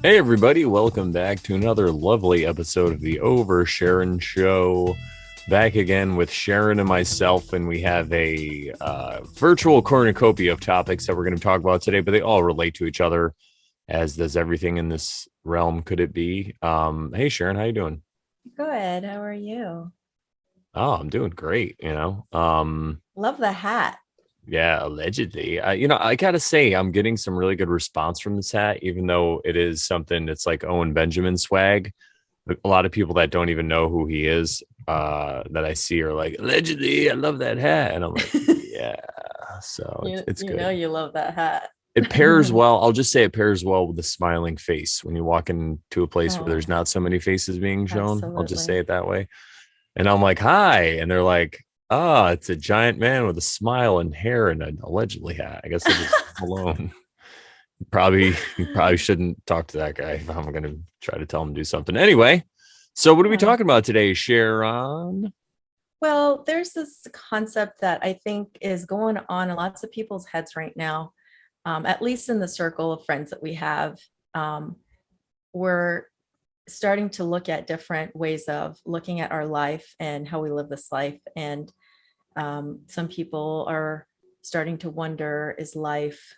Hey everybody, welcome back to another lovely episode of the Over Sharon Show. Back again with Sharon and myself, and we have a virtual cornucopia of topics that we're going to talk about today, but they all relate to each other, as does everything in this realm. Could it be? Hey Sharon, how you doing? Good. How are you? Oh, I'm doing great. Love the hat. Yeah, allegedly. I gotta say, I'm getting some really good response from this hat, even though it is something that's like Owen Benjamin swag. A lot of people that don't even know who he is, that I see are like, allegedly, I love that hat. And I'm like, yeah. So it's You it's you know good. you love that hat. It pairs well. I'll just say it pairs well with a smiling face. When you walk into a place where Oh, there's not so many faces being shown, I'll just say absolutely. it that way. And I'm like, hi. And they're like, it's a giant man with a smile and hair and an allegedly hat. I guess I just alone. You probably shouldn't talk to that guy if I'm gonna try to tell him to do something. Anyway, so what are we Yeah. talking about today, Sharon? Well, there's this concept that I think is going on in lots of people's heads right now, at least in the circle of friends that we have. Um, we're starting to look at different ways of looking at our life and how we live this life. And some people are starting to wonder, is life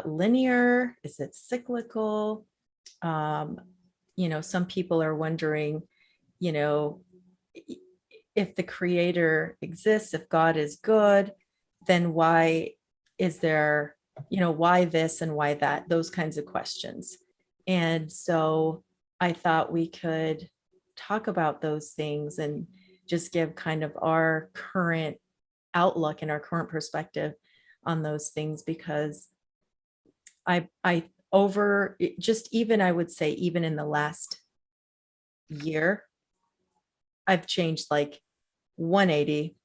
linear? Is it cyclical? Um, some people are wondering, you know, if the creator exists, if God is good, then why is there, why this and why that? Those kinds of questions. And so I thought we could talk about those things and just give kind of our current outlook and our current perspective on those things because I over just even I would say even in the last year, I've changed like 180,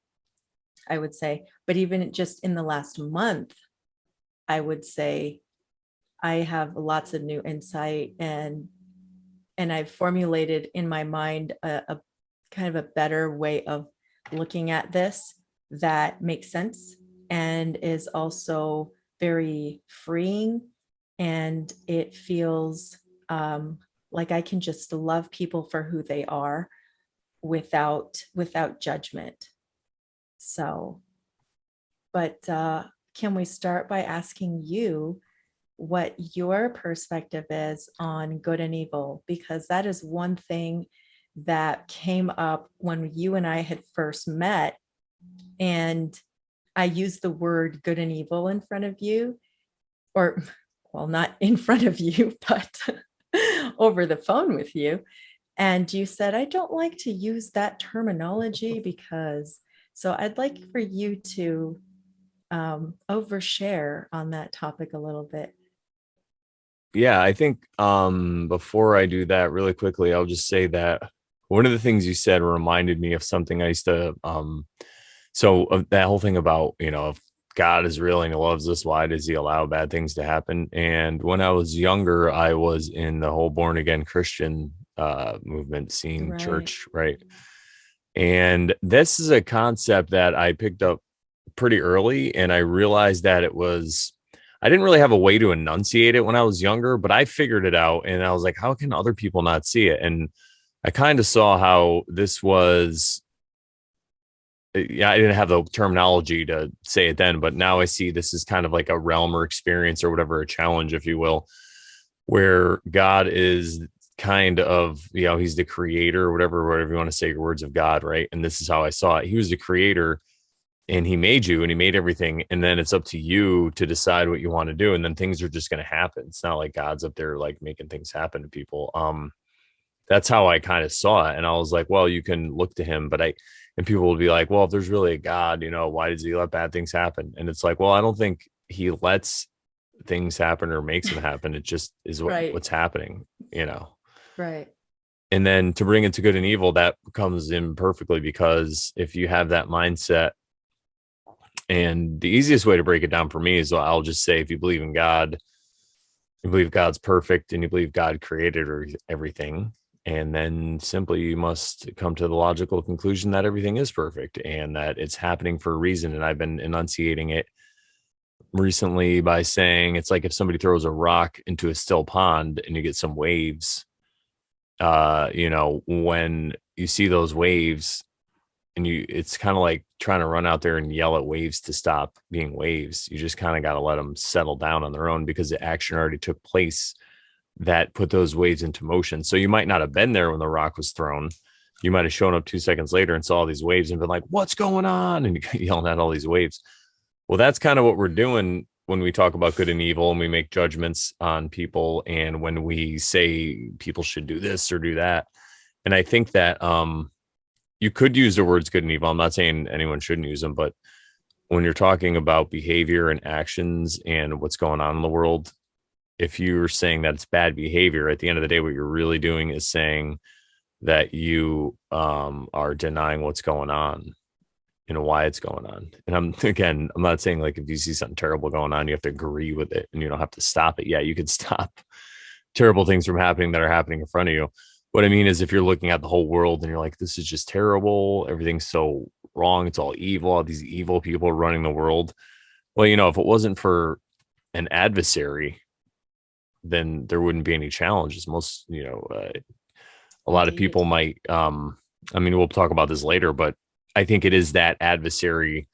I would say. But even just in the last month, I would say I have lots of new insight and I've formulated in my mind a kind of a better way of looking at this that makes sense and is also very freeing. And it feels like I can just love people for who they are without judgment. So, but can we start by asking you what your perspective is on good and evil? Because that is one thing that came up when you and I had first met. And I used the word good and evil in front of you, or, well, not in front of you, but over the phone with you. And you said, I don't like to use that terminology because, so I'd like for you to overshare on that topic a little bit. Yeah, I think before I do that really quickly, I'll just say that one of the things you said reminded me of something I used to that whole thing about, if God is real and he loves us, why does he allow bad things to happen? And when I was younger, I was in the whole born again Christian movement scene, Right. church, right? And this is a concept that I picked up pretty early, and I realized that I didn't really have a way to enunciate it when I was younger, but I figured it out, and I was like, how can other people not see it? And I kind of saw how this was. Yeah, I didn't have the terminology to say it then, but now I see this is kind of like a realm or experience or whatever, a challenge, if you will, where God is kind of, he's the creator or whatever you want to say, words of God, right? And this is how I saw it. He was the creator and he made you and he made everything. And then it's up to you to decide what you want to do. And then things are just going to happen. It's not like God's up there like making things happen to people. That's how I kind of saw it. And I was like, well, you can look to him, and people will be like, well, if there's really a God, why does he let bad things happen? And it's like, well, I don't think he lets things happen or makes them happen. It just is Right. what's happening. Right. And then to bring it to good and evil, that comes in perfectly because if you have that mindset, and the easiest way to break it down for me is I'll just say, if you believe in God, you believe God's perfect and you believe God created everything. And then simply you must come to the logical conclusion that everything is perfect and that it's happening for a reason. And I've been enunciating it recently by saying it's like if somebody throws a rock into a still pond and you get some waves, when you see those waves and it's kind of like trying to run out there and yell at waves to stop being waves. You just kind of got to let them settle down on their own because the action already took place that put those waves into motion. So you might not have been there when the rock was thrown. You might have shown up 2 seconds later and saw all these waves and been like, what's going on? And yelling at all these waves. Well, that's kind of what we're doing when we talk about good and evil and we make judgments on people and when we say people should do this or do that. And I think that you could use the words good and evil. I'm not saying anyone shouldn't use them, but when you're talking about behavior and actions and what's going on in the world, if you're saying that it's bad behavior, at the end of the day, what you're really doing is saying that you are denying what's going on and why it's going on. And I'm not saying like if you see something terrible going on, you have to agree with it and you don't have to stop it. Yeah, you could stop terrible things from happening that are happening in front of you. What I mean is if you're looking at the whole world and you're like, this is just terrible, everything's so wrong, it's all evil, all these evil people running the world. Well, if it wasn't for an adversary, then there wouldn't be any challenges. A lot of Indeed. people might, we'll talk about this later, but I think it is that adversary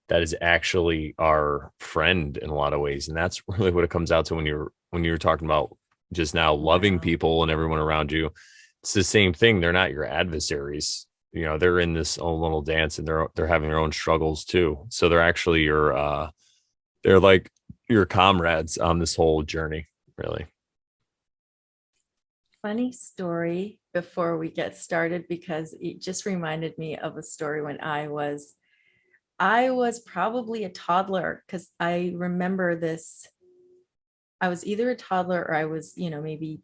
that is actually our friend in a lot of ways. And that's really what it comes out to when you're talking about just now loving Wow. people and everyone around you. It's the same thing. They're not your adversaries. They're in this own little dance and they're having their own struggles too. So they're actually they're like your comrades on this whole journey, really. Funny story before we get started, because it just reminded me of a story when I was probably a toddler, because I remember this. I was either a toddler or I was, maybe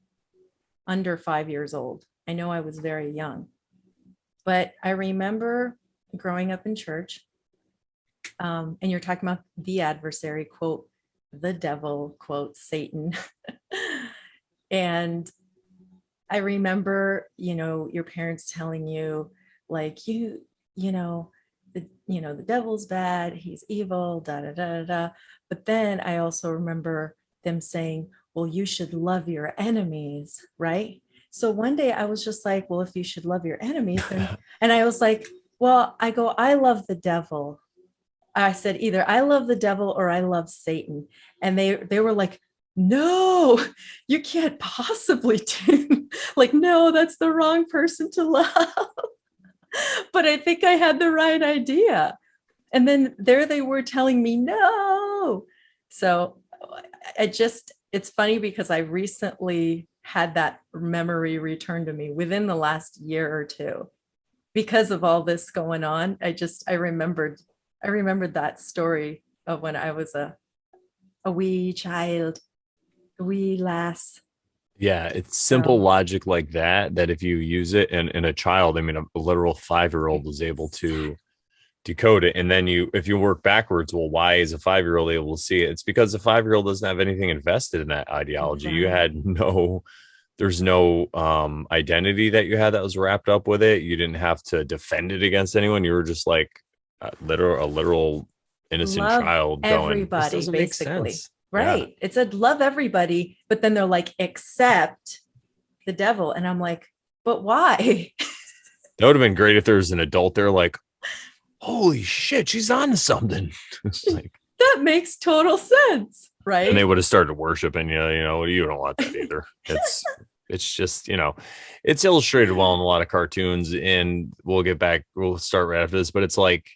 under 5 years old. I know I was very young, but I remember growing up in church. And you're talking about the adversary, quote, the devil, quote, Satan. And I remember, your parents telling you, like, the devil's bad, he's evil, da da da da. But then I also remember them saying, well, you should love your enemies, right? So one day I was just like, well, if you should love your enemies, and I was like, well, I love the devil. I said either I love the devil or I love Satan. And they were like, no, you can't possibly do like, no, that's the wrong person to love. But I think I had the right idea. And then there they were telling me no. So it's funny because I recently had that memory returned to me within the last year or two because of all this going on. I remembered that story of when I was a wee child, a wee lass. Yeah, it's simple So logic like that if you use it and a child, a literal 5-year-old was able to decode it. And then if you work backwards, well, why is a 5-year-old able to see it? It's because the 5-year-old doesn't have anything invested in that ideology. right. There's no identity that you had that was wrapped up with it. You didn't have to defend it against anyone. You were just like a literal innocent Love child going, this everybody, doesn't make basically. sense. Yeah. Right. It said love everybody, but then they're like, except the devil. And I'm like, but why? That would have been great if there was an adult there like, holy shit, she's on to something. Like, That makes total sense. and they Right. would have started worshiping you. You don't want that either. It's just, it's illustrated well in a lot of cartoons, and we'll start right after this, but it's like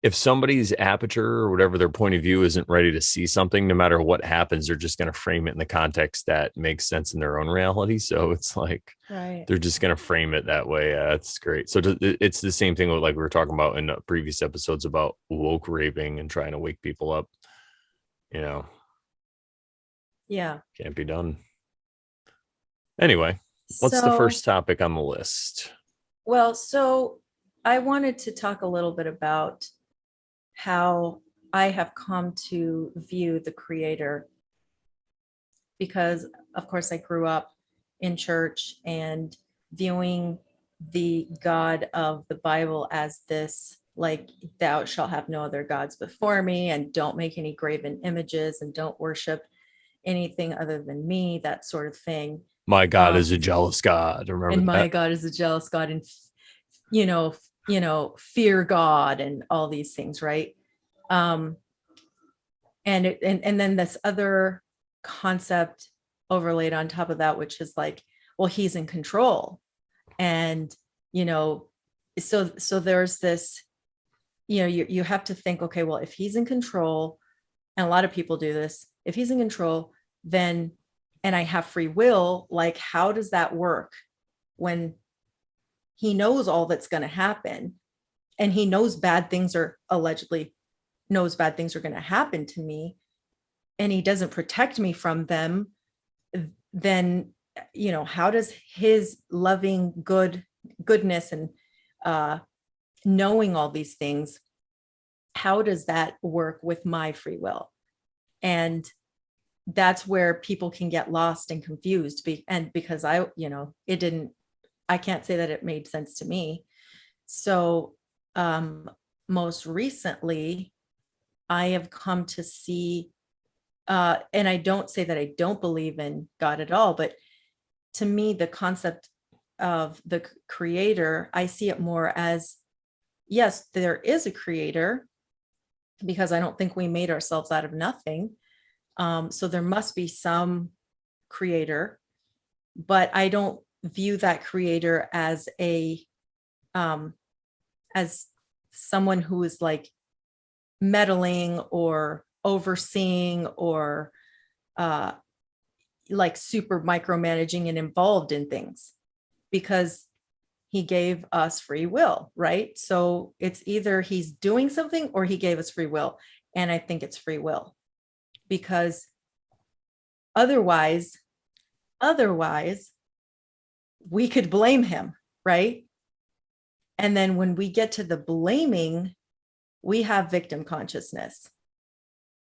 if somebody's aperture or whatever their point of view isn't ready to see something, no matter what happens, they're just going to frame it in the context that makes sense in their own reality. So it's like Right. they're just going to frame it that way. That's great. So it's the same thing with like we were talking about in previous episodes about woke raping and trying to wake people up. You know, Yeah. can't be done. Anyway, what's the So, first topic on the list? so I wanted to talk a little bit about how I have come to view the creator, because of course I grew up in church and viewing the God of the Bible as this like thou shalt have no other gods before me, and don't make any graven images, and don't worship anything other than me, that sort of thing. My God is um a jealous God. and Remember my that? God is a jealous God, and you know fear God, and all these things, right? um and then this other concept overlaid on top of that, which is like, well, he's in control. And you know so there's this, you have to think, okay, well, if he's in control, and a lot of people do this, if he's in control, then, and I have free will, like, how does that work when he knows all that's going to happen, and he knows bad things are allegedly knows bad things are going to happen to me, and he doesn't protect me from them? Then, how does his loving goodness and uh knowing all these things, how does that work with my free will? And that's where people can get lost and confused. And because I can't say that it made sense to me. So most recently, I have come to see, and I don't say that I don't believe in God at all, but to me, the concept of the creator, I see it more as, yes, there is a creator, because I don't think we made ourselves out of nothing. So there must be some creator, but I don't view that creator um, as someone who is like meddling or overseeing or uh, like super micromanaging and involved in things, because he gave us free will, right? So it's either he's doing something or he gave us free will. And I think it's free will, because otherwise, otherwise we could blame him, right? And then when we get to the blaming, we have victim consciousness.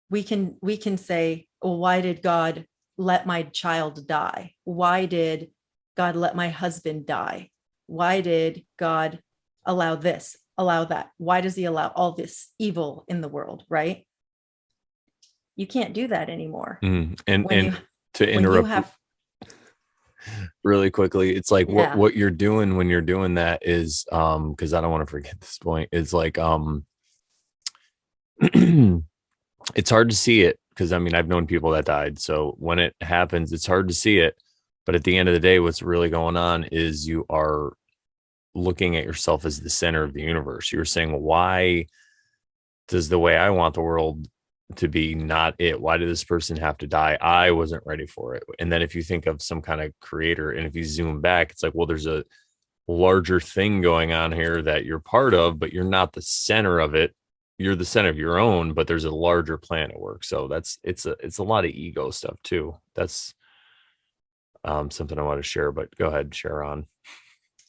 We can say, well, why did God let my child die? Why did God let my husband die? Why did God allow this, allow that? Why does he allow all this evil in the world, right? You can't do that anymore. When you And to when you interrupt have really quickly, it's like what yeah, what you're doing when you're doing that is because I don't want to forget this point, is like it's hard to see it, because I mean, I've known people that died, so when it happens it's hard to see it. But at the end of the day, what's really going on is you are looking at yourself as the center of the universe. You're saying, well, why does the way I want the world to be not it? Why did this person have to die? I wasn't ready for it. And then if you think of some kind of creator, and if you zoom back, it's like, well, there's a larger thing going on here that you're part of, but you're not the center of it. You're the center of your own, but there's a larger plan at work. So it's a lot of ego stuff too. That's something I want to share, but go ahead, Sharon.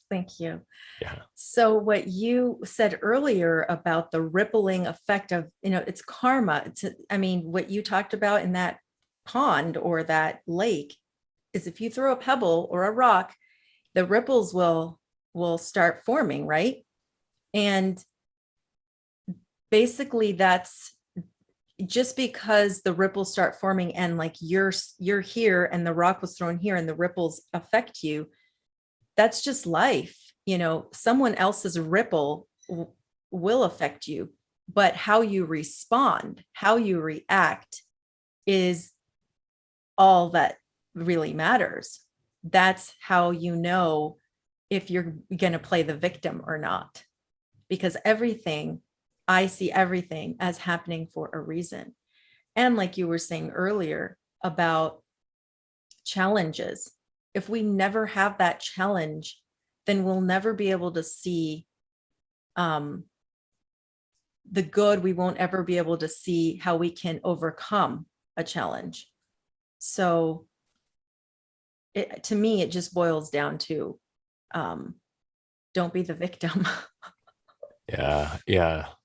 thank you. Yeah. So what you said earlier about the rippling effect of, it's karma. I mean, what you talked about in that pond or that lake is, if you throw a pebble or a rock, the ripples will start forming, right? And basically that's just because the ripples start forming, and like you're here and the rock was thrown here and the ripples affect you. That's just life. Someone else's ripple will affect you, but how you respond, how you react is all that really matters. That's how you know if you're going to play the victim or not, because I see everything as happening for a reason. And like you were saying earlier about challenges, if we never have that challenge, then we'll never be able to see the good. We won't ever be able to see how we can overcome a challenge. So to me, it just boils down to don't be the victim. Yeah.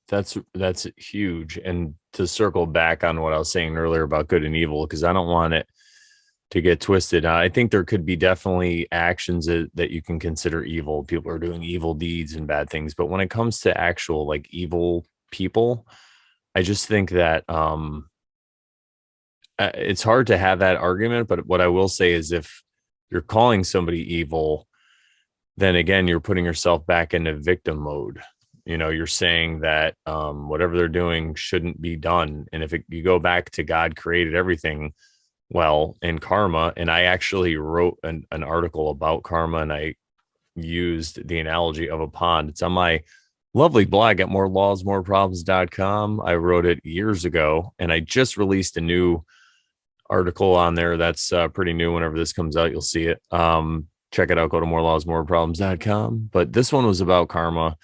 That's huge. And to circle back on what I was saying earlier about good and evil, because I don't want it to get twisted. I think there could be definitely actions that you can consider evil. People are doing evil deeds and bad things, but when it comes to actual like evil people, I just think that it's hard to have that argument. But what I will say is, if you're calling somebody evil, then again, you're putting yourself back into victim mode. You're saying that whatever they're doing shouldn't be done. And if you go back to God created everything well in karma, and I actually wrote an article about karma, and I used the analogy of a pond. It's on my lovely blog at morelawsmoreproblems.com. I wrote it years ago, and I just released a new article on there that's pretty new. Whenever this comes out, you'll see it. Check it out. Go to morelawsmoreproblems.com. But this one was about karma,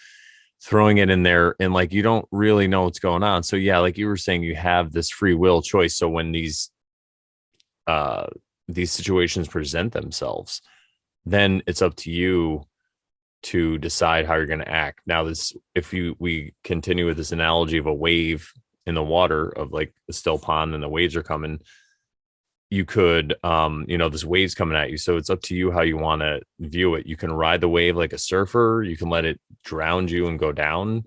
throwing it in there, and like you don't really know what's going on. So yeah, like you were saying, you have this free will choice. So when these situations present themselves, then it's up to you to decide how you're going to act. Now, if we continue with this analogy of a wave in the water, of like a still pond and the waves are coming, you could this wave's coming at you, so it's up to you how you want to view it. You can ride the wave like a surfer, you can let it drown you and go down.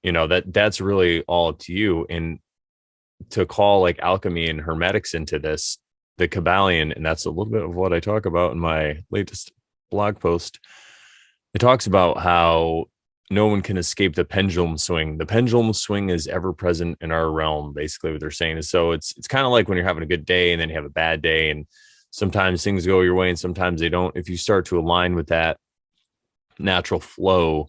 That's really all up to you. And to call like alchemy and hermetics into this, the Kabbalion, and that's a little bit of what I talk about in my latest blog post. It talks about how no one can escape the pendulum swing. The pendulum swing is ever present in our realm. Basically, what they're saying is, so it's kind of like when you're having a good day and then you have a bad day, and sometimes things go your way and sometimes they don't. If you start to align with that natural flow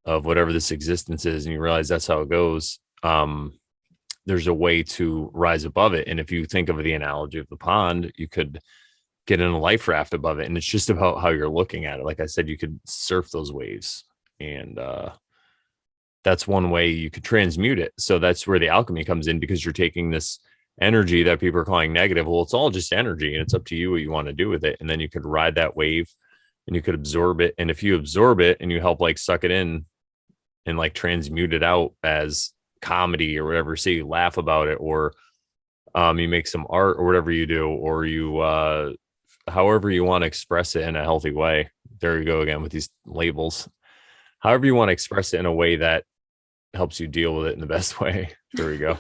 of whatever this existence is, and you realize that's how it goes, there's a way to rise above it. And if you think of the analogy of the pond, you could get in a life raft above it, and it's just about how you're looking at it. Like I said, you could surf those waves, and that's one way you could transmute it. So that's where the alchemy comes in, because you're taking this energy that people are calling negative. Well, it's all just energy, and it's up to you what you want to do with it. And then you could ride that wave, and you could absorb it. And if you absorb it and you help like suck it in and like transmute it out as comedy or whatever, say you laugh about it, or you make some art or whatever you do, or you however you want to express it in a healthy way. There you go again with these labels. However you want to express it in a way that helps you deal with it in the best way. There we go.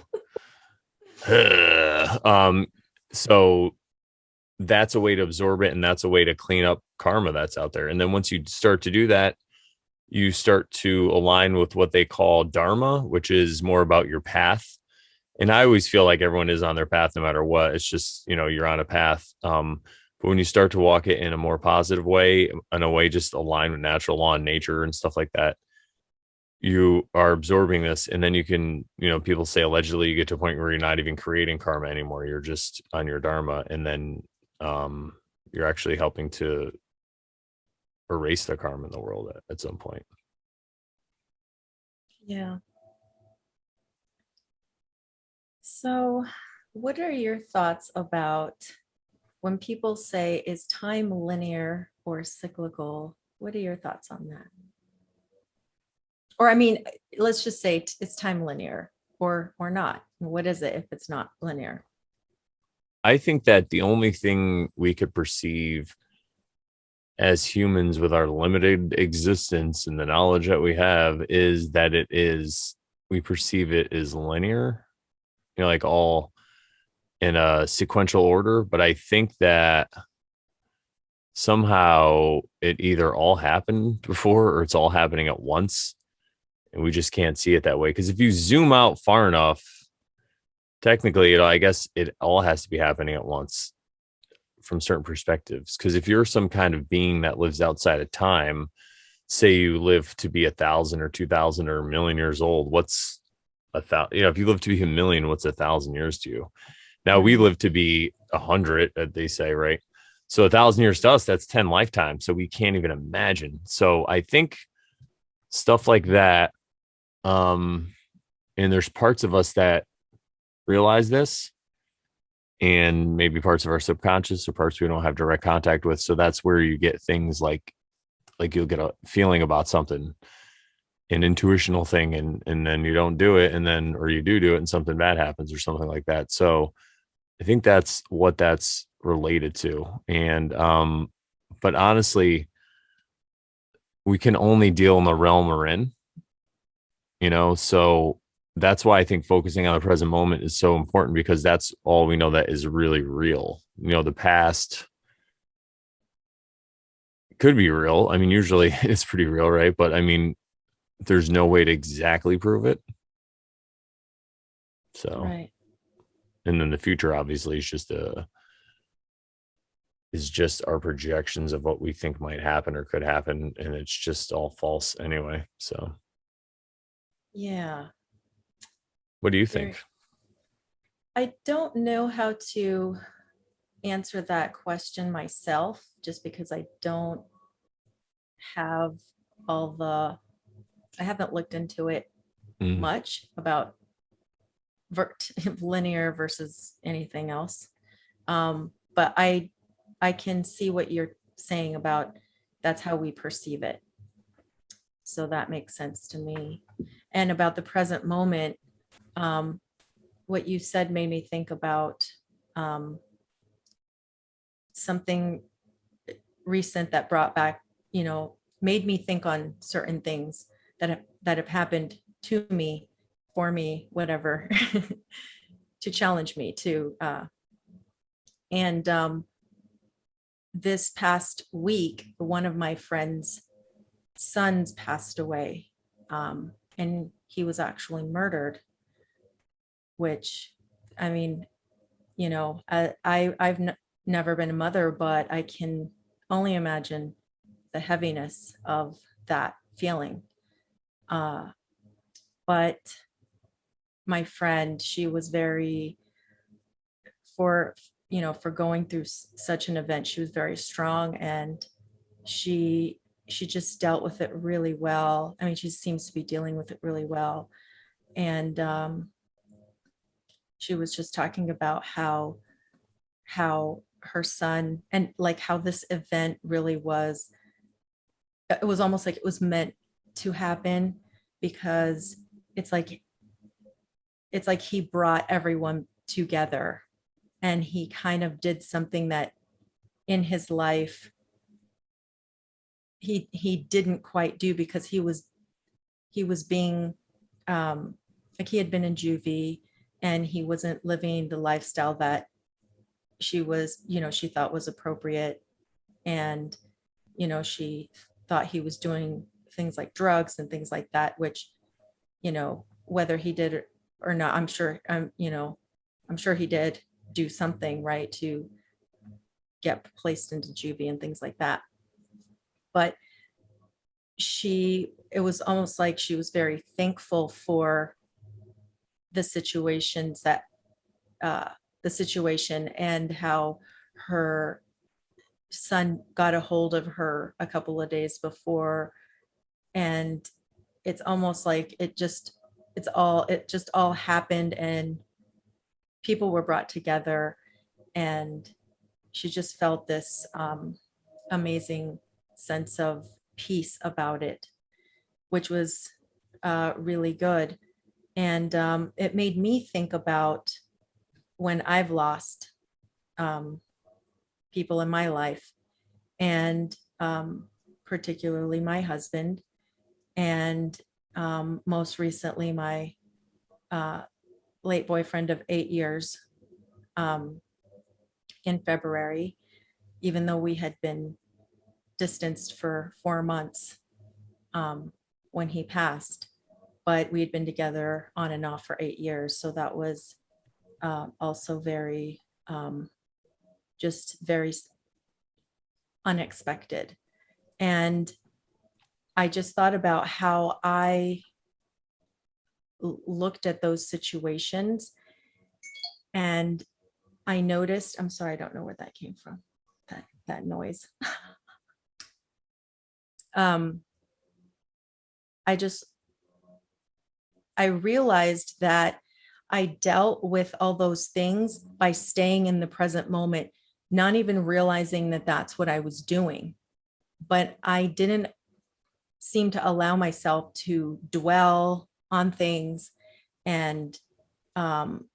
So that's a way to absorb it, and that's a way to clean up karma that's out there. And then once you start to do that, you start to align with what they call dharma, which is more about your path. And I always feel like everyone is on their path no matter what. It's just, you're on a path. But when you start to walk it in a more positive way, in a way just aligned with natural law and nature and stuff like that, you are absorbing this. And then you can, people say allegedly you get to a point where you're not even creating karma anymore. You're just on your dharma. And then you're actually helping to erase the karma in the world at some point. Yeah. So what are your thoughts about when people say, is time linear or cyclical? What are your thoughts on that? Or, I mean, let's just say it's time linear or not. What is it if it's not linear? I think that the only thing we could perceive as humans with our limited existence and the knowledge that we have is that we perceive it as linear, like all in a sequential order. But I think that somehow it either all happened before or it's all happening at once, and we just can't see it that way. Because if you zoom out far enough, technically, I guess it all has to be happening at once from certain perspectives. Because if you're some kind of being that lives outside of time, say you live to be 1,000 or 2,000 or 1,000,000 years old, what's 1,000? If you live to be 1,000,000, what's 1,000 years to you? Now we live to be 100, they say, right? So 1,000 years to us, that's 10 lifetimes. So we can't even imagine. So I think stuff like that. And there's parts of us that realize this, and maybe parts of our subconscious or parts we don't have direct contact with. So that's where you get things like you'll get a feeling about something, an intuitional thing, and then you don't do it, and then, or you do it and something bad happens or something like that. So I think that's what that's related to. And but honestly, we can only deal in the realm we're in, so that's why I think focusing on the present moment is so important, because that's all we know that is really real. The past could be real. I mean, usually it's pretty real, right? But I mean, there's no way to exactly prove it. So, Right. and then the future obviously is just our projections of what we think might happen or could happen, and it's just all false anyway. So, Yeah. what do you think? Very. I don't know how to answer that question myself, just because I don't have all the, I haven't looked into it Mm, much about linear versus anything else. But I can see what you're saying about that's how we perceive it. So that makes sense to me. And about the present moment, um, what you said made me think about um, something recent that brought back, made me think on certain things that have happened to me, for me, whatever, to challenge me to. And this past week, one of my friends' sons passed away, and he was actually murdered. Which, I mean, I've never been a mother, but I can only imagine the heaviness of that feeling. Uh, but my friend, she was very, for for going through such an event, she was very strong, and she just dealt with it really well. I mean, she seems to be dealing with it really well. And she was just talking about how her son, and like how this event really was, it was almost like it was meant to happen, because it's like he brought everyone together, and he kind of did something that in his life he didn't quite do, because he was being like, he had been in juvie, and he wasn't living the lifestyle that she thought was appropriate. And she thought he was doing things like drugs and things like that, which, whether he did or not, I'm sure he did do something right to get placed into juvie and things like that. But it was almost like she was very thankful for the situations that the situation, and how her son got a hold of her a couple of days before. And it's almost like it just all happened, and people were brought together, and she just felt this amazing sense of peace about it, which was really good. And it made me think about when I've lost um, people in my life, and particularly my husband, and most recently my uh, late boyfriend of 8 years, um, in February, even though we had been distanced for 4 months when he passed. But we had been together on and off for 8 years. So that was also very, just very unexpected. And I just thought about how I looked at those situations, and I noticed, I'm sorry, I don't know where that came from, that noise. um, I just, I realized that I dealt with all those things by staying in the present moment, not even realizing that that's what I was doing. But I didn't seem to allow myself to dwell on things, and um,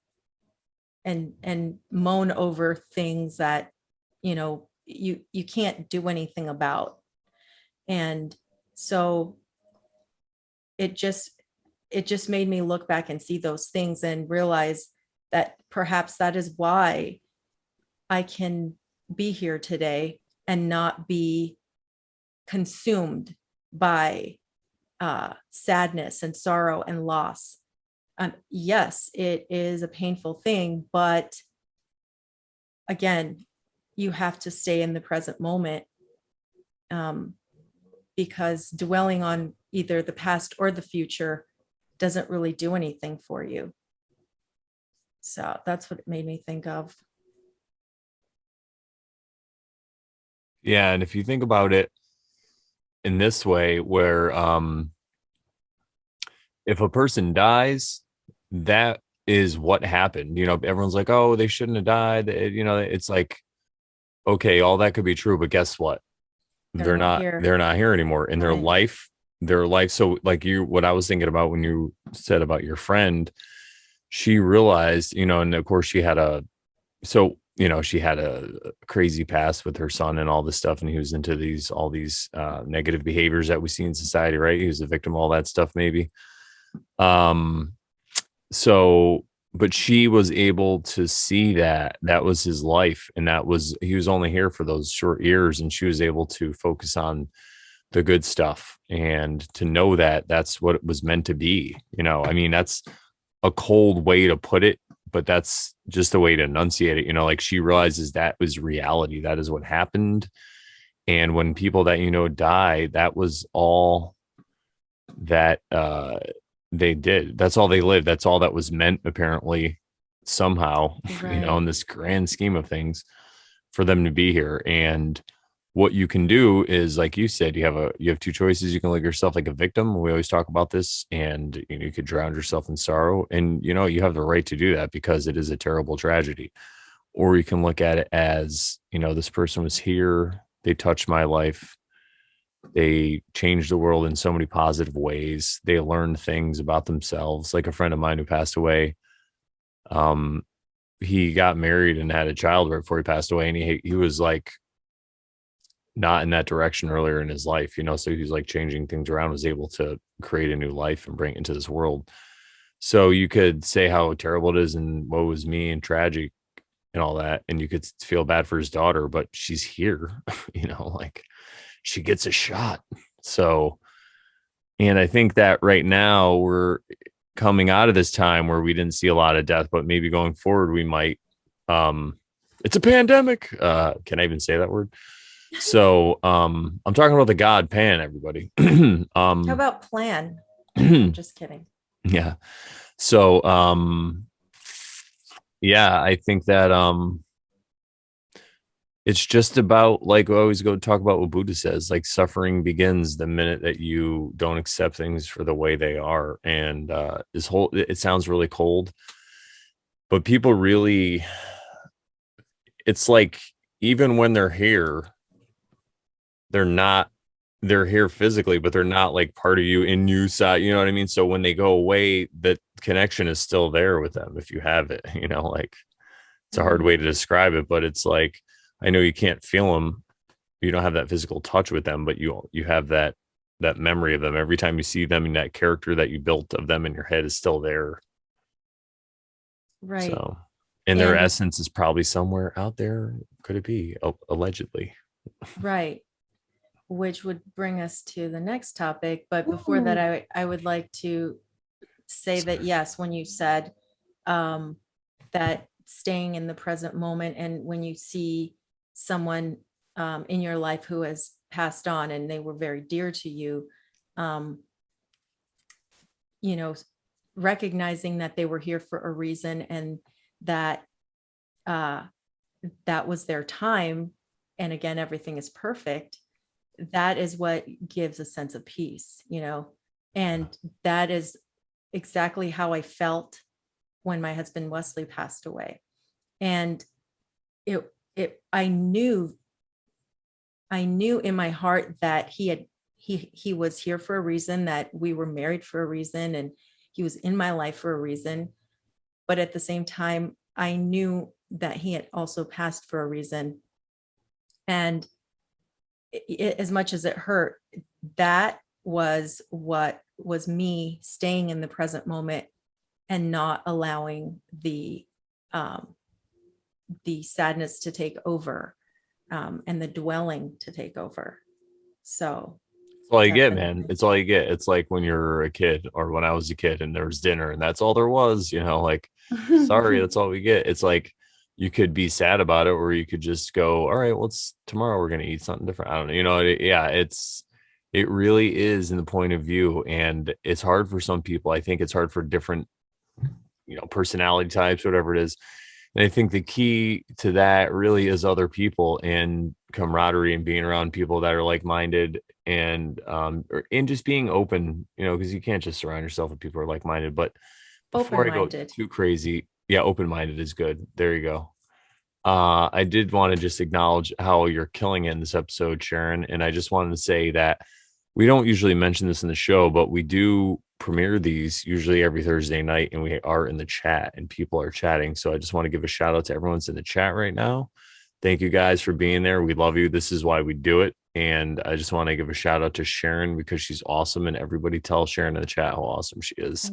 and moan over things that you can't do anything about. And so it just it just made me look back and see those things and realize that perhaps that is why I can be here today and not be consumed by sadness and sorrow and loss. Yes, it is a painful thing, but again, you have to stay in the present moment, because dwelling on either the past or the future doesn't really do anything for you. So that's what it made me think of. Yeah, and if you think about it in this way, where if a person dies, that is what happened. Everyone's like, oh, they shouldn't have died. It's like, okay, all that could be true, but guess what? They're They're not not here. they're not here anymore in Right. their life. So like what I was thinking about when you said about your friend, she realized, and of course she had a crazy past with her son and all this stuff, and he was into all these negative behaviors that we see in society, right? He was a victim of all that stuff, maybe. um so but she was able to see that that was his life, and he was only here for those short years, and she was able to focus on the good stuff and to know that that's what it was meant to be. I mean, that's a cold way to put it, but that's just a way to enunciate it. Like, she realizes that was reality, that is what happened. And when people that die, that was all that they did. That's all they lived. That's all that was meant, apparently, somehow, in Right. this grand scheme of things, for them to be here. And what you can do is, like you said, you have two choices. You can look at yourself like a victim. We always talk about this, and you could drown yourself in sorrow. And you have the right to do that because it is a terrible tragedy. Or you can look at it as, this person was here, they touched my life, they changed the world in so many positive ways. They learned things about themselves. Like a friend of mine who passed away, um, he got married and had a child right before he passed away, and he was like not in that direction earlier in his life, so he was like changing things around, was able to create a new life and bring it into this world. So you could say how terrible it is and woe is me and tragic and all that, and you could feel bad for his daughter, but she's here. Like, she gets a shot. So, and I think that right now we're coming out of this time where we didn't see a lot of death, but maybe going forward we might. um it's a pandemic. Can I even say that word? So I'm talking about the god Pan, everybody. How about plan? I'm Yeah. just kidding. So yeah, I think that it's just about, like, we always go talk about what Buddha says, like, suffering begins the minute that you don't accept things for the way they are. And it sounds really cold, but people really, it's like, even when they're here, they're not, they're here physically, but they're not like part of you in you side, you know what I mean? So when they go away, the connection is still there with them if you have it. Like, it's a hard Mm, way to describe it, but it's like, I know you can't feel them, you don't have that physical touch with them, but you have that memory of them every time you see them, and that character that you built of them in your head is still there. right. So, and their And essence is probably somewhere out there. Could it be? Allegedly. right. Which would bring us to the next topic. But before that, Woo. I would like to say that Sorry. yes, when you said um, that staying in the present moment, and when you see someone in your life who has passed on and they were very dear to you, um, you know, recognizing that they were here for a reason, and that uh, that was their time. And again, everything is perfect. That is what gives a sense of peace. And that is exactly how I felt when my husband Wesley passed away. And it I knew in my heart that he was here for a reason, that we were married for a reason, and he was in my life for a reason. But at the same time, I knew that he had also passed for a reason. And as much as it hurt, that was what was me staying in the present moment and not allowing the sadness to take over, and the dwelling to take over. So It's all you get, man. definitely. It's all you get. It's like when you're a kid or when I was a kid and there was dinner and that's all there was, like, sorry, that's all we get. It's like you could be sad about it or you could just go, all right, well, it's tomorrow we're going to eat something different. I don't know. Yeah, it really is in the point of view. And it's hard for some people. I think it's hard for different, personality types, whatever it is. And I think the key to that really is other people and camaraderie and being around people that are like-minded and just being open, because you can't just surround yourself with people who are like-minded. But before I go Open-minded. too crazy, yeah, open-minded is good. There you go. I did want to just acknowledge how you're killing it in this episode, Sharon. And I just wanted to say that we don't usually mention this in the show, but we do premiere these usually every Thursday night, and we are in the chat and people are chatting. So I just want to give a shout out to everyone's in the chat right now. Thank you guys for being there. We love you. This is why we do it. And I just want to give a shout out to Sharon because she's awesome. And everybody tell Sharon in the chat how awesome she is.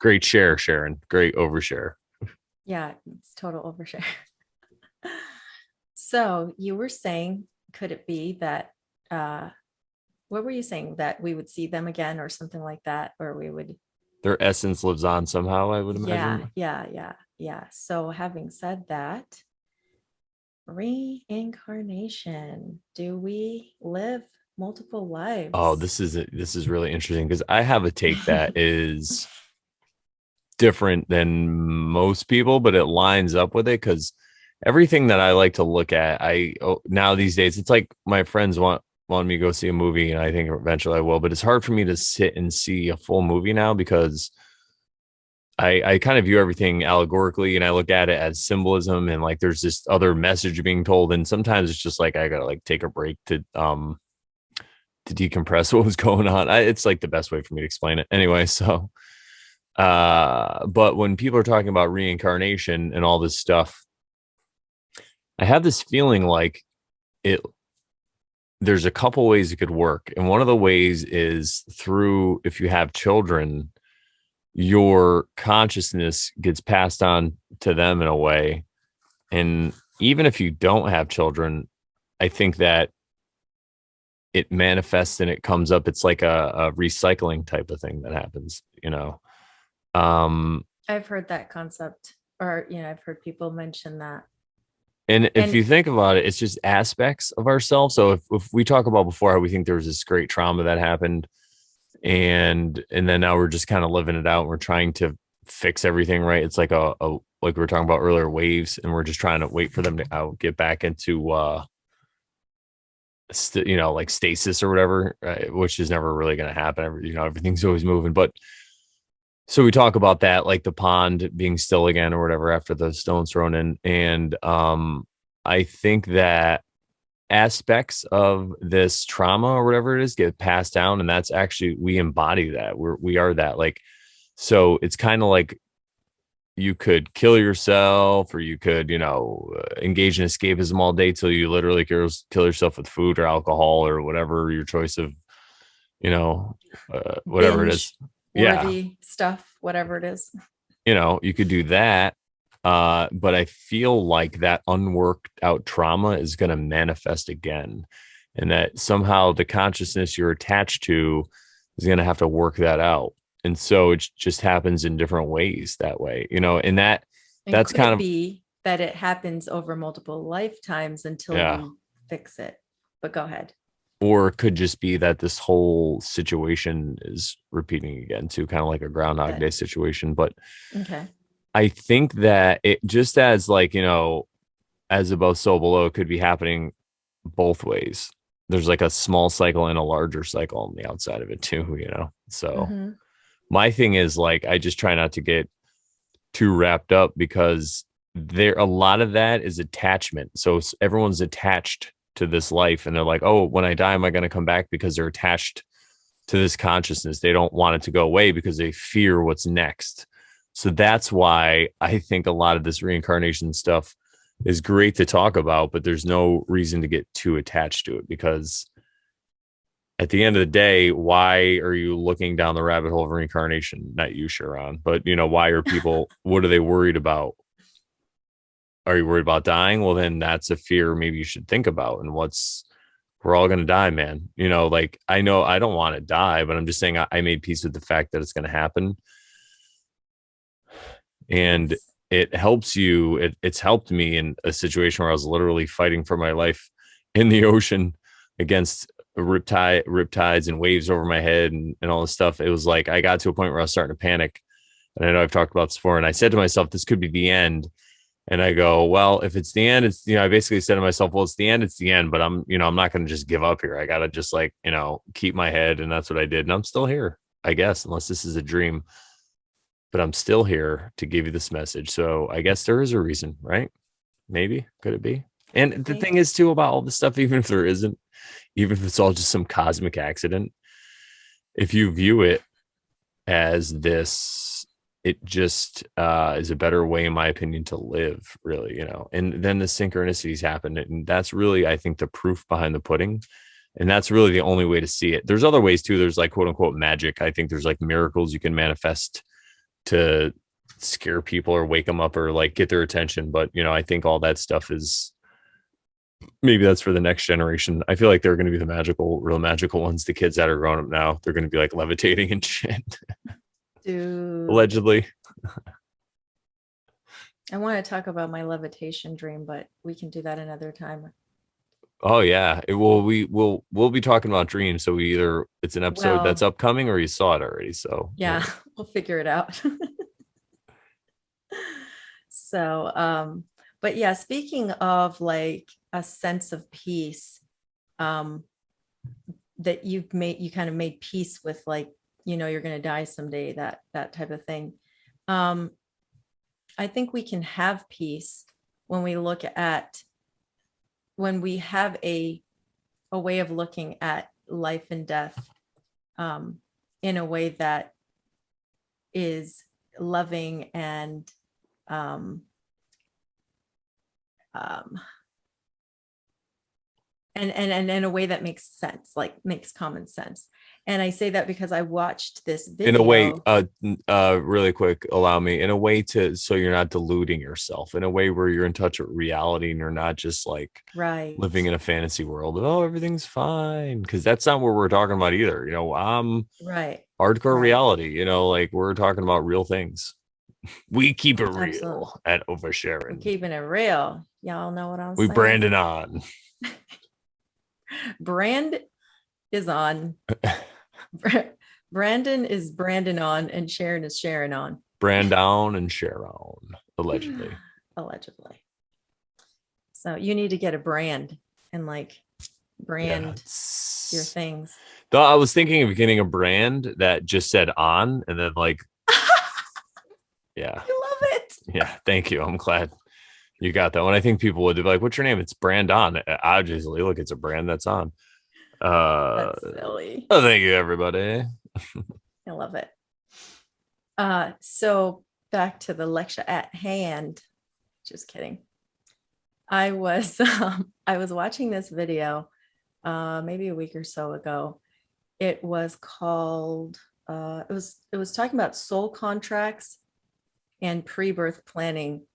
Great share, Sharon. Great overshare. Yeah, it's total overshare. So you were saying, could it be that, what were you saying, that we would see them again or something like that, or we would? Their essence lives on somehow, I would Yeah, imagine. yeah. So having said that, reincarnation, do we live multiple Oh, lives? this is really interesting because I have a take that is different than most people, but it lines up with it because everything that I like to look at, now these days, it's like my friends want me to go see a movie, and I think eventually I will, but it's hard for me to sit and see a full movie now because I kind of view everything allegorically and I look at it as symbolism and like there's this other message being told. And sometimes it's just like I gotta like take a break to decompress what was going on. It's like the best way for me to explain it. Anyway, so but when people are talking about reincarnation and all this stuff, I have this feeling like it there's a couple ways it could work. And one of the ways is through, if you have children, your consciousness gets passed on to them in a way. And even if you don't have children, I think that it manifests and it comes up. It's like a recycling type of thing that happens. Um, I've heard that concept, or I've heard people mention that. and if And you think about it, it's just aspects of ourselves. So if we talk about before how we think there was this great trauma that happened, and then now we're just kind of living it out. And we're trying to fix everything, right? It's like a like we were talking about earlier, waves, and we're just trying to wait for them to get back into like stasis or whatever, which is never really going to happen. Everything's always moving. But so we talk about that, like the pond being still again or whatever after the stone's thrown in. And I think that aspects of this trauma or whatever it is get passed down. And that's actually, we embody that. We are that. Like, so it's kind of like you could kill yourself or you could, engage in escapism all day till you literally kill yourself with food or alcohol or whatever your choice of, whatever it is. binge Yeah. worthy stuff, whatever it is. You could do that. But I feel like that unworked out trauma is going to manifest again. And that somehow the consciousness you're attached to is going to have to work that out. And so it just happens in different ways that way, and And that's could kind it of, be that it happens over multiple lifetimes until yeah. you fix it? But go ahead. Or it could just be that this whole situation is repeating again too, kind of like a Groundhog Day situation. But Okay. I think that it just as like, as above, so below, it could be happening both ways. There's like a small cycle and a larger cycle on the outside of it too. So my thing is like, I just try not to get too wrapped up because a lot of that is attachment. So everyone's attached to this life and they're like, oh, when I die, am I going to come back? Because they're attached to this consciousness. They don't want it to go away because they fear what's next. So that's why I think a lot of this reincarnation stuff is great to talk about, but there's no reason to get too attached to it, because at the end of the day, why are you looking down the rabbit hole of reincarnation? Not you, Sharon, but why are people, what are they worried about? Are you worried about dying? Well, then that's a fear maybe you should think about. And we're all going to die, man. Like, I know I don't want to die, but I'm just saying I made peace with the fact that it's going to happen. And Yes. it helps you. It's helped me in a situation where I was literally fighting for my life in the ocean against riptides and waves over my head and all this stuff. It was like I got to a point where I was starting to panic. And I know I've talked about this before. And I said to myself, this could be the end. And I go, well, if it's the end, it's, I basically said to myself, well, it's the end, it's the end, but I'm not going to just give up here. I got to just like, keep my head. And that's what I did. And I'm still here, I guess, unless this is a dream, but I'm still here to give you this message. So I guess there is a reason, right? Maybe. Could it be? And the thing Maybe. is too about all this stuff, even if there isn't, even if it's all just some cosmic accident, if you view it as this, it just is a better way, in my opinion, to live, really, and then the synchronicities happen. And that's really, I think, the proof behind the pudding. And that's really the only way to see it. There's other ways too. There's like quote unquote magic. I think there's like miracles you can manifest to scare people or wake them up or like get their attention. But, I think all that stuff is, maybe that's for the next generation. I feel like they're going to be the real magical ones. The kids that are growing up now, they're going to be like levitating and shit, Dude, allegedly. I want to talk about my levitation dream, but we can do that another time. Oh yeah. We'll be talking about dreams. So it's an episode that's Well, upcoming or you saw it already. So yeah, we'll figure it out. So, but yeah, speaking of like a sense of peace, um, that you kind of made peace with, like, you're going to die someday, that type of thing. Um, I think we can have peace when we have a way of looking at life and death, in a way that is loving and um, um, and in a way that makes sense, like makes common sense. And I say that because I watched this in a way, video. really quick, allow me, in a way to, so you're not deluding yourself, in a way where you're in touch with reality and you're not just like Right, living in a fantasy world. Oh, everything's fine. Because that's not what we're talking about either. right, Hardcore right. reality, like we're talking about real things. We keep it Absolutely. real at We're Oversharing. keeping it real. Y'all know what I'm We saying? Brandon on. Brand is on. Brandon is Brandon on, and Sharon is Sharon on. Brandon and Sharon, allegedly. Allegedly. So you need to get a brand and like Yeah. brand your things. Though I was thinking of getting a brand that just said on and then like, yeah. I love it. Yeah. Thank you. I'm glad you got that one. I think people would be like, what's your name? It's Brandon. Obviously, look, it's a brand that's on. That's silly. Oh, thank you, everybody. I love it. So back to the lecture at hand. Just kidding. I was I was watching this video maybe a week or so ago. It was called it was talking about soul contracts and pre-birth planning.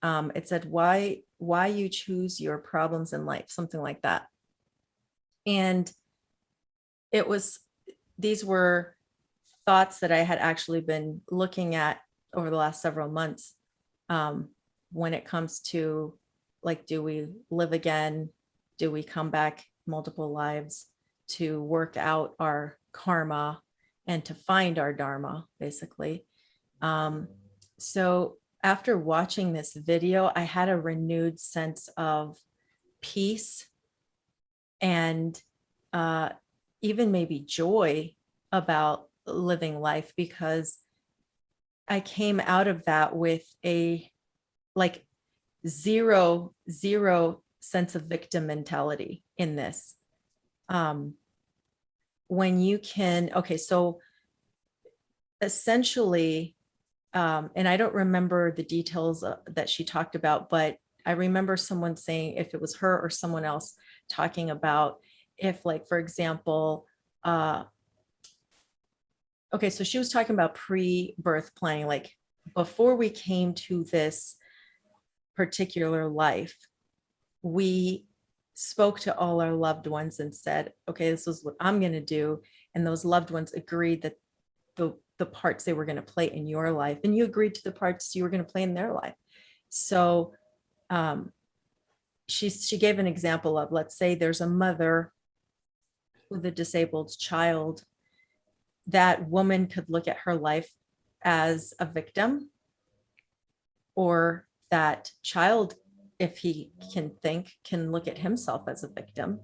It said why you choose your problems in life, something like that. And it was these were thoughts that I had actually been looking at over the last several months, when it comes to, like, do we live again? Do we come back multiple lives to work out our karma and to find our dharma, basically? So after watching this video, I had a renewed sense of peace and even maybe joy about living life, because I came out of that with a like zero sense of victim mentality in this. When you can, okay, so essentially, and I don't remember the details that she talked about, but I remember someone saying, if it was her or someone else talking about, if, like, for example, okay, so she was talking about pre-birth planning, like before we came to this particular life, we spoke to all our loved ones and said, okay, this is what I'm going to do. And those loved ones agreed that the parts they were going to play in your life, and you agreed to the parts you were going to play in their life. So um, she gave an example of, let's say there's a mother with a disabled child. That woman could look at her life as a victim, or that child, if he can think, can look at himself as a victim.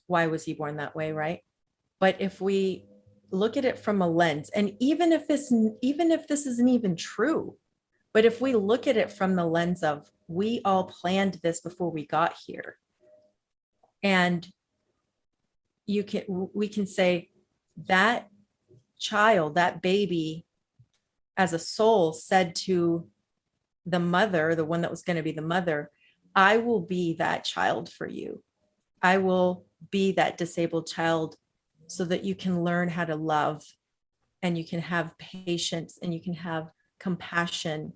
Why was he born that way, right? But if we look at it from a lens, and even if this isn't even true, but if we look at it from the lens of, we all planned this before we got here, and we can say that child, that baby, as a soul, said to the mother, the one that was going to be the mother, I will be that child for you. I will be that disabled child so that you can learn how to love, and you can have patience, and you can have compassion,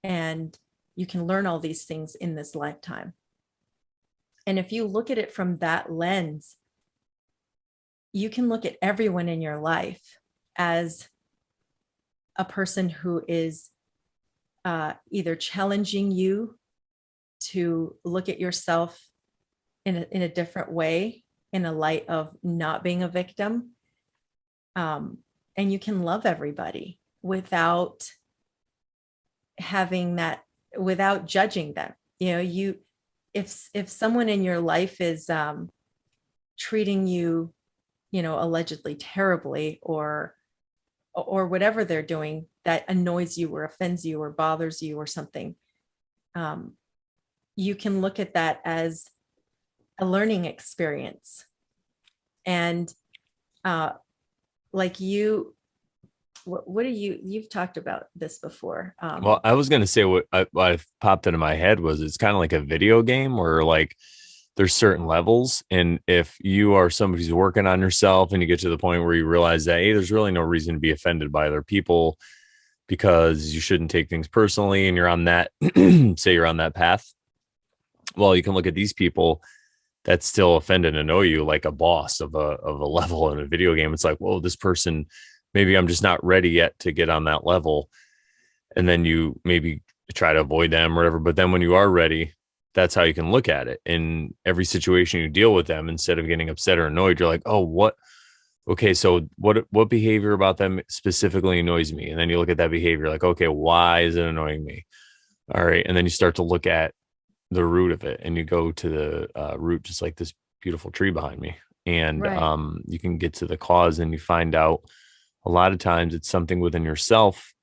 and you can learn all these things in this lifetime. And if you look at it from that lens, you can look at everyone in your life as a person who is either challenging you to look at yourself in a different way, in a light of not being a victim. And you can love everybody without having that, without judging them. If someone in your life is treating you, allegedly terribly, or whatever they're doing that annoys you or offends you or bothers you or something, you can look at that as a learning experience. And like what do you've talked about this before. Well, I was going to say what popped into my head was, it's kind of like a video game where, like, there's certain levels. And if you are somebody who's working on yourself and you get to the point where you realize that, hey, there's really no reason to be offended by other people, because you shouldn't take things personally, and you're on that, say you're on that path. Well, you can look at these people that still offend and annoy you, like a boss of a level in a video game. It's like, whoa, this person, maybe I'm just not ready yet to get on that level. And then you maybe try to avoid them or whatever. But then when you are ready, that's how you can look at it. In every situation you deal with them, instead of getting upset or annoyed, you're like, oh, what? Okay, so what behavior about them specifically annoys me? And then you look at that behavior, like, okay, why is it annoying me? All right. And then you start to look at the root of it, and you go to the root, just like this beautiful tree behind me. And right. You can get to the cause, and you find out a lot of times it's something within yourself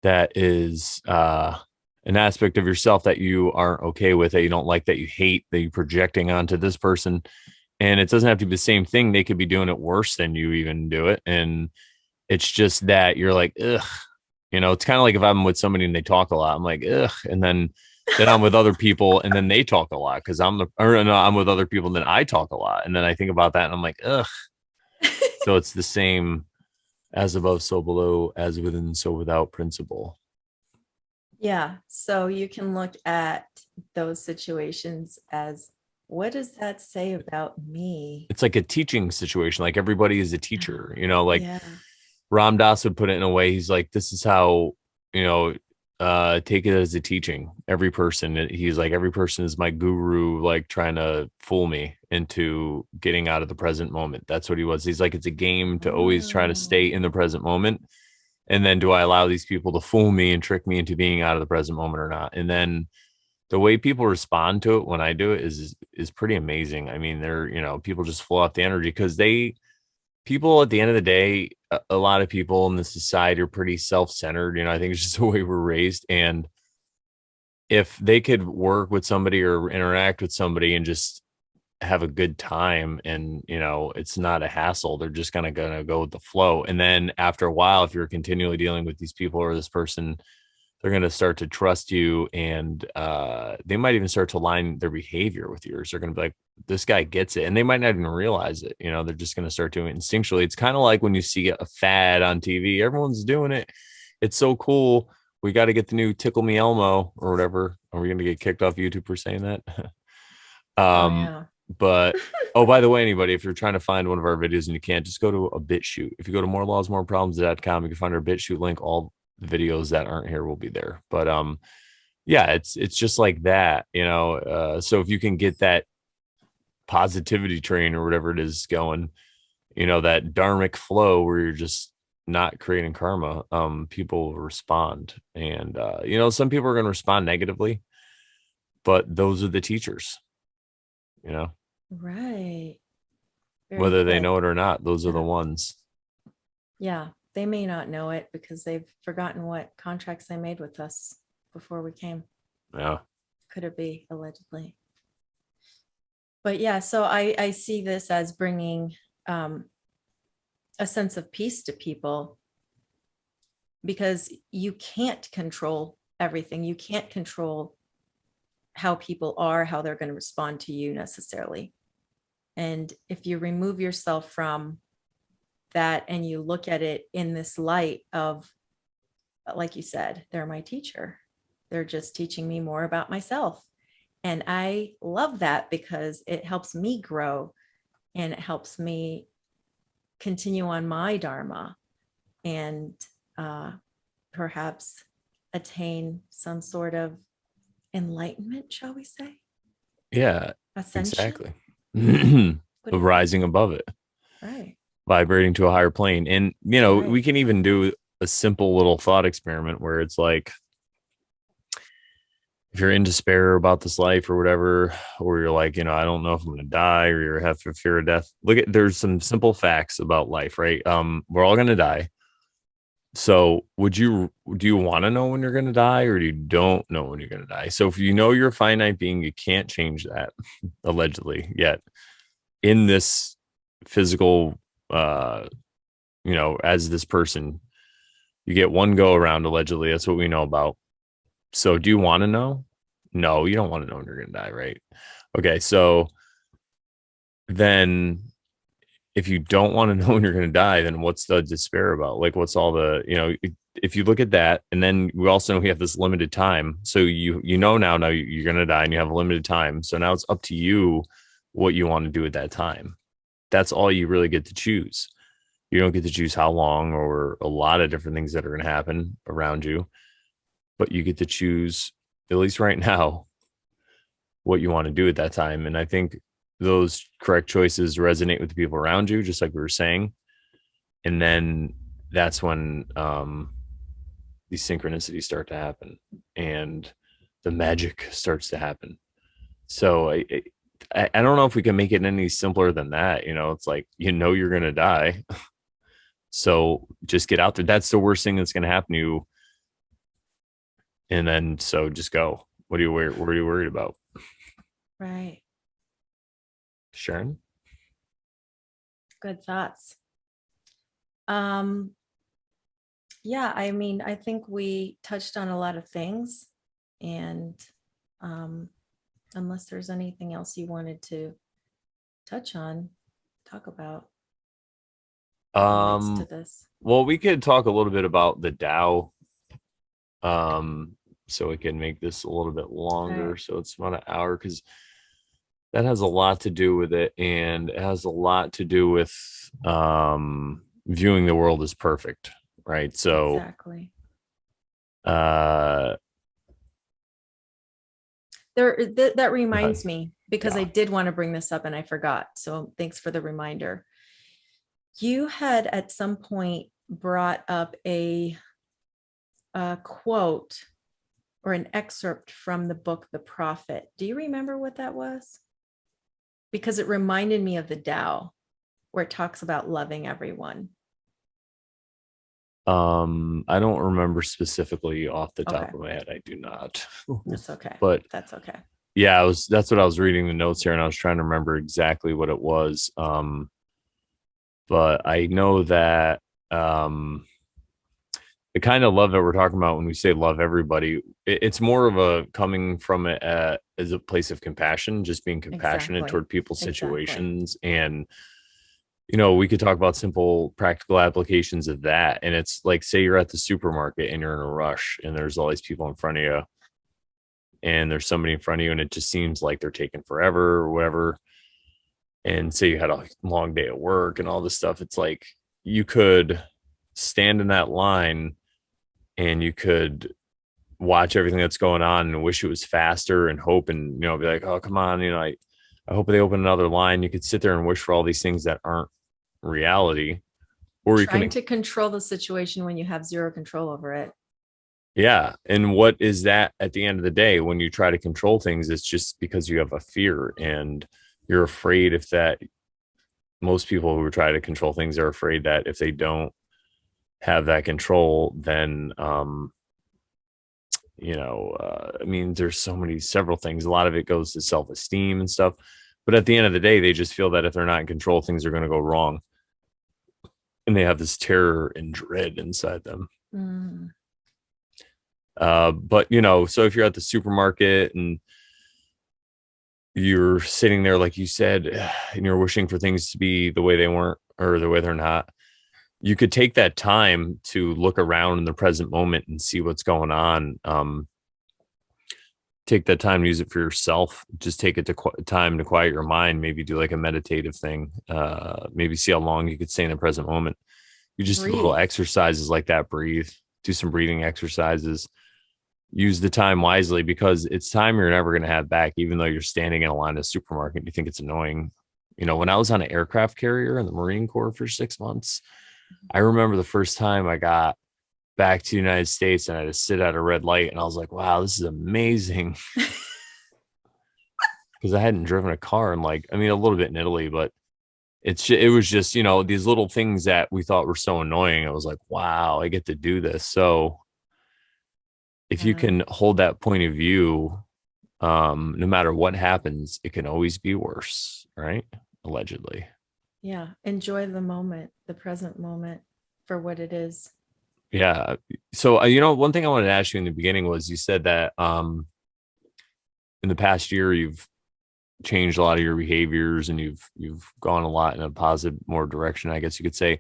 that is an aspect of yourself that you aren't okay with, that you don't like, that you hate, that you're projecting onto this person. And it doesn't have to be the same thing. They could be doing it worse than you even do it. And it's just that you're like, ugh, it's kind of like if I'm with somebody and they talk a lot, I'm like, ugh. And then I'm with other people and then they talk a lot, because I'm with other people and then I talk a lot. And then I think about that and I'm like, ugh. So it's the same, as above, so below, as within, so without principle. Yeah. So you can look at those situations as, what does that say about me? It's like a teaching situation. Like, everybody is a teacher, like Yeah. Ram Dass would put it in a way. He's like, this is how, take it as a teaching. Every person, he's like, every person is my guru, like trying to fool me into getting out of the present moment. That's what he was. He's like, it's a game to always try to stay in the present moment. And then, do I allow these people to fool me and trick me into being out of the present moment or not? And then the way people respond to it when I do it is pretty amazing. I mean, people just flow off the energy, because people at the end of the day, a lot of people in the society are pretty self-centered. I think it's just the way we're raised. And if they could work with somebody or interact with somebody and just have a good time, and it's not a hassle, they're just gonna go with the flow. And then after a while, if you're continually dealing with these people or this person they're going to start to trust you, and they might even start to align their behavior with yours. They're going to be like, this guy gets it, and they might not even realize it. They're just going to start doing it instinctually. It's kind of like when you see a fad on TV, everyone's doing it. It's so cool. We got to get the new Tickle Me Elmo or whatever. Are we going to get kicked off YouTube for saying that? Oh um yeah. but oh, by the way, anybody, if you're trying to find one of our videos and you can't, just go to a BitChute. If you go to morelawsmoreproblems.com, you can find our BitChute link. All the videos that aren't here will be there. But yeah, it's just like that. So if you can get that positivity train or whatever it is going, that dharmic flow where you're just not creating karma, people will respond. And some people are going to respond negatively, but those are the teachers, you know Right. Very whether they good. know it or not. Those are the Yeah. ones. Yeah. They may not know it because they've forgotten what contracts they made with us before we came. Yeah. Could it be allegedly? But yeah, so I see this as bringing a sense of peace to people, because you can't control everything. You can't control how people are, how they're going to respond to you necessarily. And if you remove yourself from that and you look at it in this light of, like you said, they're my teacher. They're just teaching me more about myself. And I love that because it helps me grow and it helps me continue on my dharma and perhaps attain some sort of enlightenment, shall we say? Yeah, Ascension? exactly. What do you think? Rising above it, Right. vibrating to a higher plane. And we Right. can even do a simple little thought experiment where it's like, if you're in despair about this life or whatever, or you're like, I don't know if I'm going to die, or you have a fear of death. There's some simple facts about life, right? We're all going to die. So do you want to know when you're going to die, or do you don't know when you're going to die? So if you know you're a finite being, you can't change that allegedly yet in this physical, uh, as this person, you get one go around allegedly. That's what we know about. So do you want to know? No, you don't want to know when you're going to die, right? Okay. So then if you don't want to know when you're going to die, then what's the despair about? Like, what's all the, if you look at that, and then we also know we have this limited time. So now you're going to die and you have a limited time. So now it's up to you what you want to do at that time. That's all you really get to choose. You don't get to choose how long or a lot of different things that are going to happen around you, but you get to choose, at least right now, what you want to do at that time. And I think those correct choices resonate with the people around you, just like we were saying. And then that's when these synchronicities start to happen and the magic starts to happen. So I don't know if we can make it any simpler than that. It's like, you're going to die. So just get out there. That's the worst thing that's going to happen to you. And then, so just go. What are you worried about? Right. Sharon? Good thoughts. Um, yeah, I mean, I think we touched on a lot of things, and unless there's anything else you wanted to touch on, talk about that relates to this. Well, we could talk a little bit about the Tao. So we can make this a little bit longer. Right. So it's about an hour, because that has a lot to do with it, and it has a lot to do with viewing the world as perfect, right? So Exactly. uh That reminds me, because I yeah. did want to bring this up and I forgot. So thanks for the reminder. You had at some point brought up a quote or an excerpt from the book The Prophet. Do you remember what that was? Because it reminded me of the Tao, where it talks about loving everyone. I don't remember specifically off the Okay, top of my head. I do not. that's okay. But That's okay. yeah, that's what I was reading the notes here, and I was trying to remember exactly what it was. But I know that um the kind of love that we're talking about when we say love everybody, it's more of a coming from it as a place of compassion, just being compassionate Exactly. toward people's Exactly. situations. And, we could talk about simple practical applications of that. And it's like, say you're at the supermarket and you're in a rush and there's all these people in front of you and there's somebody in front of you and it just seems like they're taking forever or whatever. And say you had a long day at work and all this stuff. It's like you could stand in that line and you could watch everything that's going on and wish it was faster and hope and be like, oh come on, I hope they open another line. You could sit there and wish for all these things that aren't reality. Or you Trying can, to control the situation when you have zero control over it. yeah. And what is that at the end of the day when you try to control things? It's just because you have a fear and you're afraid if that most people who try to control things are afraid that if they don't have that control, then I mean, there's several things. A lot of it goes to self-esteem and stuff. But at the end of the day, they just feel that if they're not in control, things are going to go wrong. And they have this terror and dread inside them. Mm. But so if you're at the supermarket and you're sitting there, like you said, and you're wishing for things to be the way they weren't or the way they're not, you could take that time to look around in the present moment and see what's going on. Take that time to use it for yourself. Just take it to time to quiet your mind. Maybe do like a meditative thing. Maybe see how long you could stay in the present moment. You just do little Breathe. exercises like that. Breathe. Do some breathing exercises. Use the time wisely because it's time you're never going to have back. Even though you're standing in a line at a supermarket, you think it's annoying. When I was on an aircraft carrier in the Marine Corps for 6 months, I remember the first time I got back to the United States and I had to sit at a red light and I was like, wow, this is amazing. Because I hadn't driven a car in like, I mean, a little bit in Italy, but it was just, these little things that we thought were so annoying. I was like, wow, I get to do this. So if you Yeah. can hold that point of view, no matter what happens, it can always be worse, right? Allegedly. Yeah. Enjoy the moment, the present moment for what it is. Yeah. So, one thing I wanted to ask you in the beginning was you said that in the past year you've changed a lot of your behaviors and you've gone a lot in a positive more direction, I guess you could say.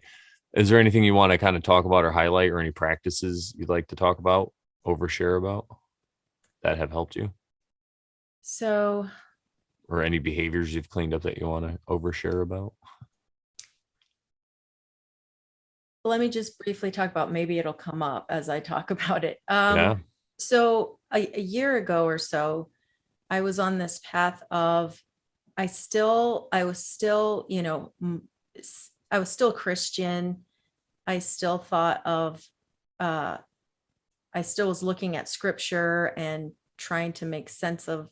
Is there anything you want to kind of talk about or highlight or any practices you'd like to talk about, overshare about that have helped you? So Or any behaviors you've cleaned up that you want to overshare about? let me just briefly talk about, maybe it'll come up as I talk about it. Yeah. So a year ago or so, I was on this path of, I was still, I was still Christian. I still thought of, uh, I still was looking at scripture and trying to make sense of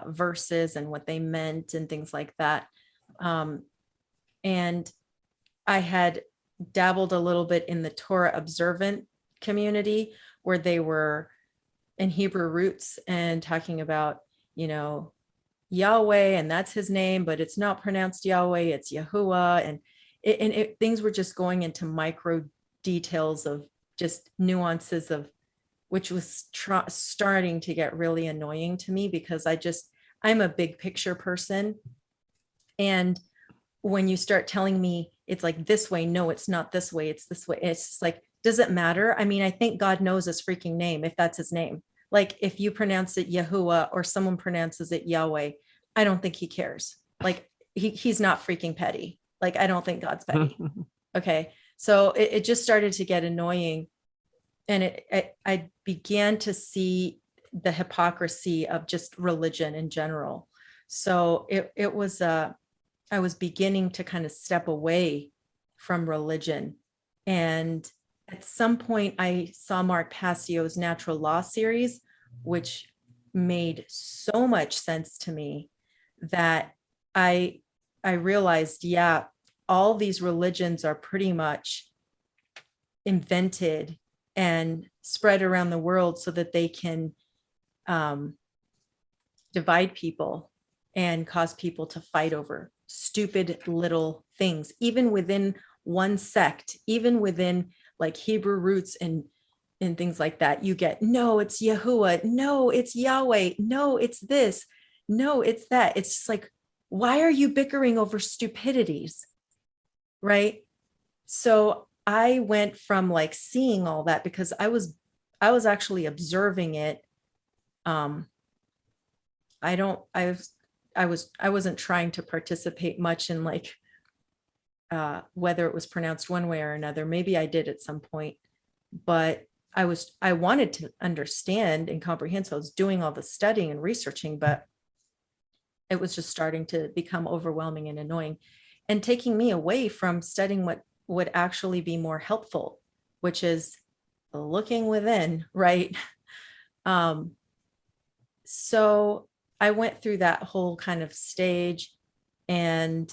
verses and what they meant and things like that. Um, and I had dabbled a little bit in the Torah observant community where they were in Hebrew roots and talking about, you know, Yahweh, and that's his name, but it's not pronounced Yahweh, it's Yahuwah. Things were just going into micro details of just nuances of, which was starting to get really annoying to me because I'm a big picture person. And when you start telling me it's like this way, no, it's not this way, it's this way. It's just like, does it matter? I mean, I think God knows his freaking name, if that's his name. Like if you pronounce it Yahuwah or someone pronounces it Yahweh, I don't think he cares. Like he's not freaking petty. Like I don't think God's petty. Okay. So it just started to get annoying. And I began to see the hypocrisy of just religion in general. So it was I was beginning to kind of step away from religion. And at some point, I saw Mark Passio's Natural Law series, which made so much sense to me that I I realized, yeah, all these religions are pretty much invented and spread around the world so that they can um, divide people and cause people to fight over stupid little things, even within one sect, even within like Hebrew roots and things like that, you get, no, it's Yahuwah, no, it's Yahweh, no, it's this, no, it's that. It's just like, why are you bickering over stupidities? Right. So I went from like seeing all that because I was actually observing it. Um, I don't, I wasn't trying to participate much in like whether it was pronounced one way or another. Maybe I did at some point, but I wanted to understand and comprehend. So I was doing all the studying and researching, but it was just starting to become overwhelming and annoying and taking me away from studying what would actually be more helpful, which is looking within, right? Um, so I went through that whole kind of stage. And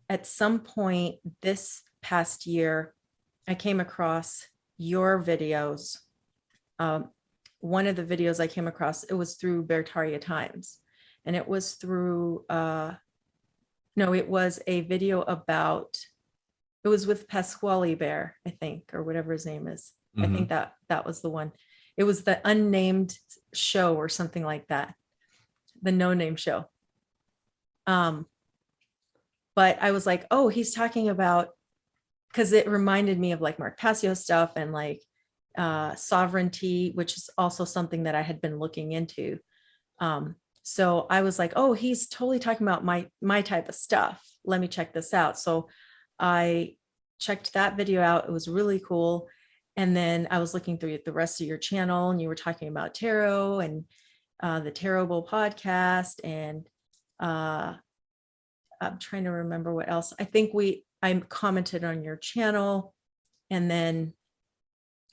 at some point this past year, I came across your videos. Um, One of the videos I came across, it was through Bertaria Times. And it was through, no, it was a video about, it was with Pasquale Bear, I think, or whatever his name is. I Mm-hmm. think that was the one. It was the unnamed show or something like that, the no name show. Um, but I was like, oh, he's talking about, because it reminded me of like Mark Passio stuff and like sovereignty, which is also something that I had been looking into. So I was like, oh, he's totally talking about my type of stuff. Let me check this out. So I checked that video out. It was really cool. And then I was looking through the rest of your channel, and you were talking about tarot and the Tarot Bowl podcast, and I'm trying to remember what else. I commented on your channel, and then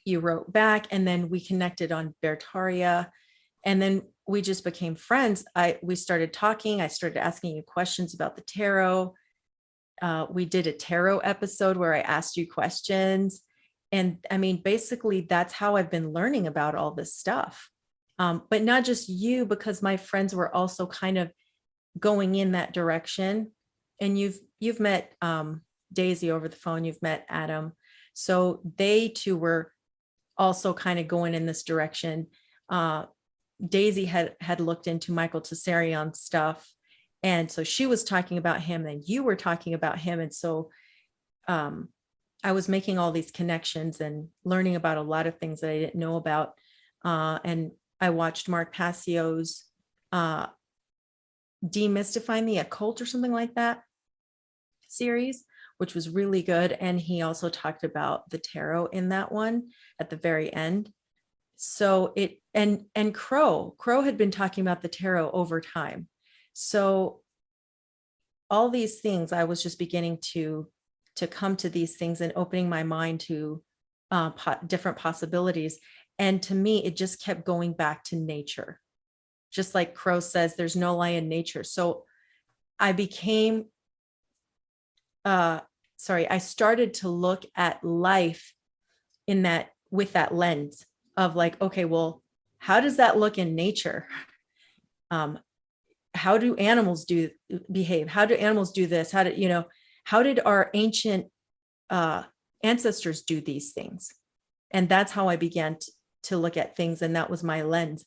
you wrote back, and then we connected on Bertaria, and then we just became friends. We started talking. I started asking you questions about the tarot. We did a tarot episode where I asked you questions. And I mean, basically, that's how I've been learning about all this stuff. But not just you, because my friends were also kind of going in that direction. And you've met Daisy over the phone. You've met Adam. So they too were also kind of going in this direction. Daisy had looked into Michael Tessarion stuff. And so she was talking about him, and you were talking about him. And so I was making all these connections and learning about a lot of things that I didn't know about. And I watched Mark Passio's Demystifying the Occult or something like that series, which was really good. And he also talked about the tarot in that one at the very end. So it, and Crow had been talking about the tarot over time. So all these things, I was just beginning to come to these things and opening my mind to different possibilities. And to me, it just kept going back to nature. Just like Crow says, there's no lie in nature. So I became, I started to look at life in that, with that lens of like, okay, well, how does that look in nature? How do animals behave? How do animals do this? How did our ancient ancestors do these things? And that's how I began to look at things. And that was my lens.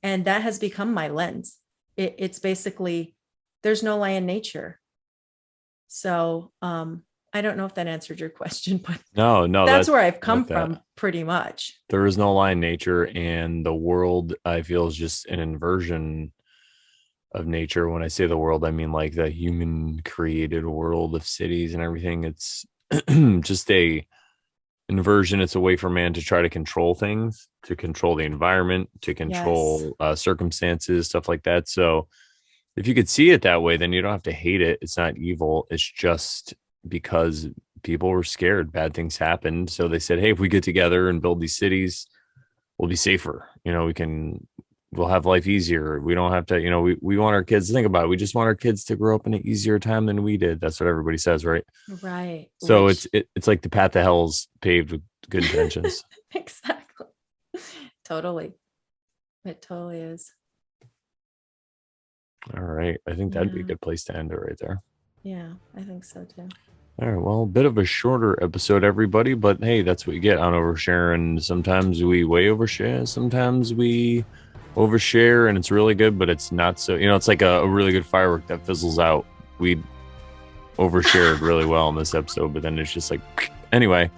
And that has become my lens. It's basically, there's no lie in nature. So I don't know if that answered your question, but No, that's that where I've I like come that. from pretty much. There is no lie in nature, and the world, I feel, is just an inversion of nature. When I say the world, I mean like the human created world of cities and everything. It's just a inversion. It's a way for man to try to control things, to control the environment, to Yes. control circumstances, stuff like that. So if you could see it that way, then you don't have to hate it. It's not evil. It's just because people were scared. Bad things happened. So they said, hey, if we get together and build these cities, we'll be safer. We'll have life easier. We don't have to, we want our kids to think about it. We just want our kids to grow up in an easier time than we did. That's what everybody says, right? Right. So Which it's like the path to hell's paved with good intentions. exactly. Totally. It totally is. All right. I think that'd be a Yeah. good place to end it right there. Yeah, I think so too. All right, well, a bit of a shorter episode, everybody, but hey, that's what you get on oversharing. Sometimes we way overshare, sometimes we overshare, and it's really good, but it's not so, it's like a really good firework that fizzles out. We overshared really well in this episode, but then it's just like, anyway,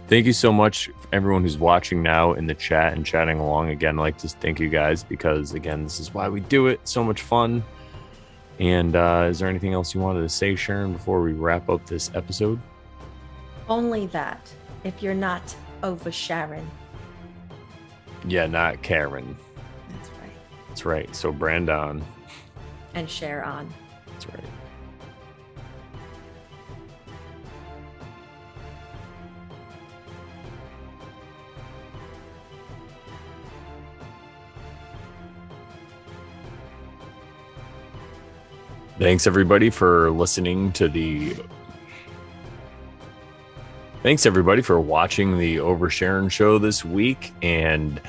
thank you so much, everyone who's watching now in the chat and chatting along. Again, I'd like to thank you guys because, again, this is why we do it. So much fun. And is there anything else you wanted to say, Sharon, before we wrap up this episode? Only that if you're not over Sharon. Yeah, not Karen. That's right. That's right. So Brandon. And share on. That's right. Thanks everybody for listening to the Thanks everybody for watching the Oversharing show this week, and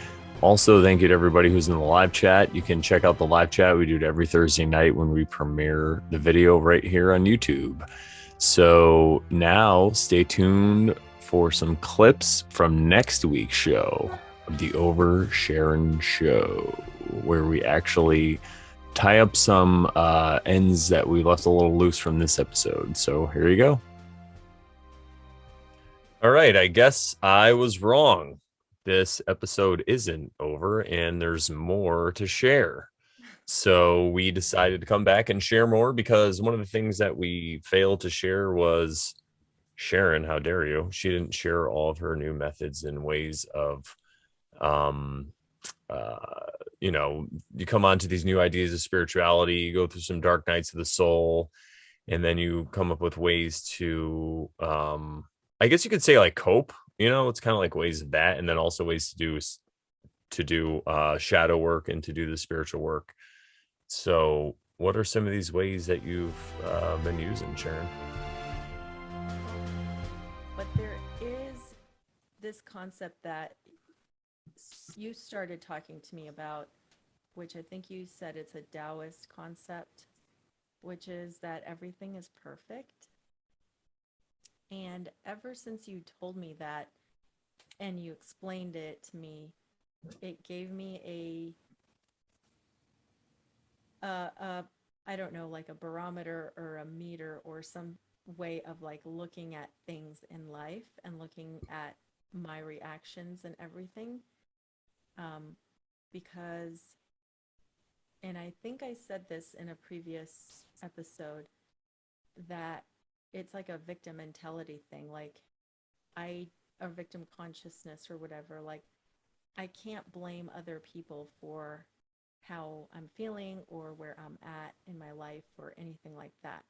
also thank you to everybody who's in the live chat. You can check out the live chat. We do it every Thursday night when we premiere the video right here on YouTube. So now stay tuned for some clips from next week's show of the Oversharing show, where we actually tie up some ends that we left a little loose from this episode. So here you go. All right, I guess I was wrong. This episode isn't over and there's more to share. So we decided to come back and share more, because one of the things that we failed to share was Sharon, how dare you? She didn't share all of her new methods and ways of you come onto these new ideas of spirituality, you go through some dark nights of the soul, and then you come up with ways to I guess you could say like cope. It's kind of like ways of that, and then also ways to do shadow work and to do the spiritual work. So what are some of these ways that you've been using, Sharon? But there is this concept that you started talking to me about, which I think you said it's a Taoist concept, which is that everything is perfect. And ever since you told me that and you explained it to me, it gave me I don't know, like a barometer or a meter or some way of like looking at things in life and looking at my reactions and everything. Because, and I think I said this in a previous episode, that it's like a victim mentality thing. Like a victim consciousness or whatever. Like I can't blame other people for how I'm feeling or where I'm at in my life or anything like that.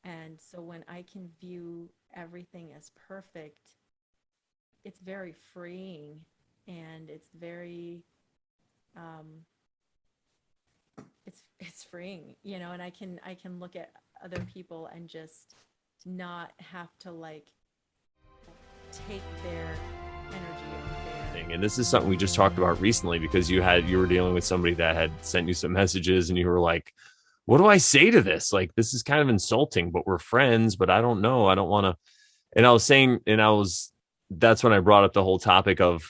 And so when I can view everything as perfect, it's very freeing, and it's very it's freeing, and I can look at other people and just not have to like take their energy And this is something we just talked about recently, because you were dealing with somebody that had sent you some messages and you were like, what do I say to this? Like, this is kind of insulting, but we're friends, but I don't know. I don't want to. And I was saying, that's when I brought up the whole topic of,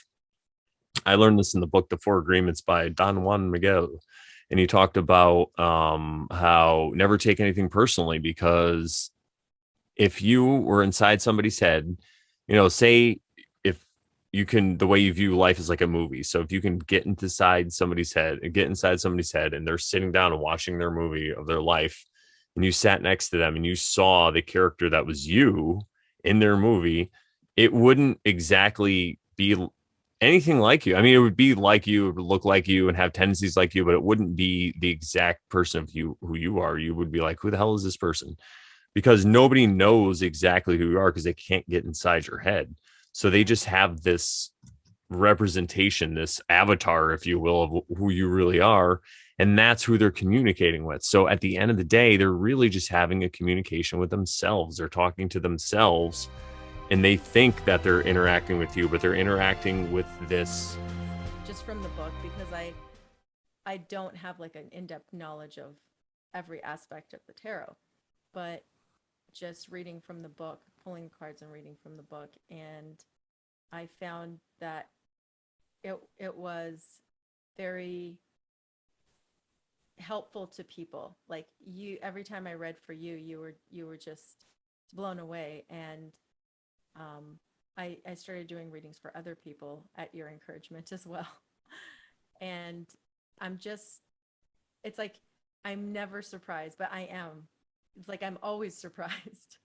I learned this in the book, The Four Agreements by Don Juan Miguel. And he talked about how never take anything personally, because if you were inside somebody's head, say if you can, the way you view life is like a movie. So if you can get inside somebody's head and they're sitting down and watching their movie of their life, and you sat next to them and you saw the character that was you in their movie, it wouldn't exactly be anything like you. I mean, it would be like you, it would look like you and have tendencies like you, but it wouldn't be the exact person of you, who you are. You would be like, who the hell is this person? Because nobody knows exactly who you are, because they can't get inside your head. So they just have this representation, this avatar, if you will, of who you really are. And that's who they're communicating with. So at the end of the day, they're really just having a communication with themselves. They're talking to themselves, and they think that they're interacting with you, but they're interacting with this. just from the book, because I don't have like an in-depth knowledge of every aspect of the tarot, but just reading from the book, pulling cards and reading from the book. And I found that it was very helpful to people. Like you, every time I read for you, you were just blown away. And I started doing readings for other people at your encouragement as well. And I'm just, it's like, I'm never surprised, but I am. It's like I'm always surprised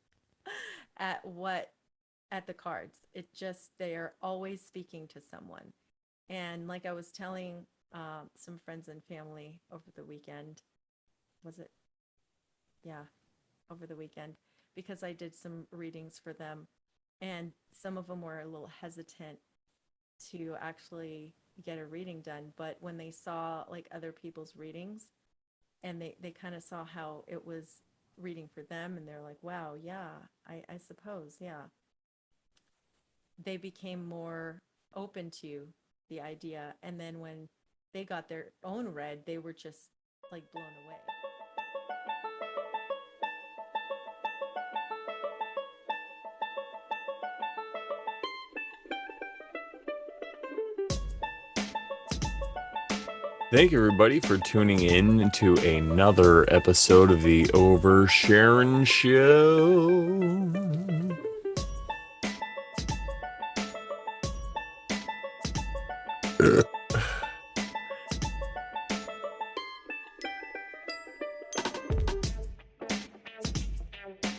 at the cards. It just, they are always speaking to someone. And like I was telling some friends and family over the weekend, was it? Yeah, over the weekend, because I did some readings for them. And some of them were a little hesitant to actually get a reading done. But when they saw like other people's readings, and they kind of saw how it was reading for them, and they're like, wow, yeah, I suppose, yeah. They became more open to the idea. And then when they got their own read, they were just like blown away. Thank you, everybody, for tuning in to another episode of the Over Sharon Show.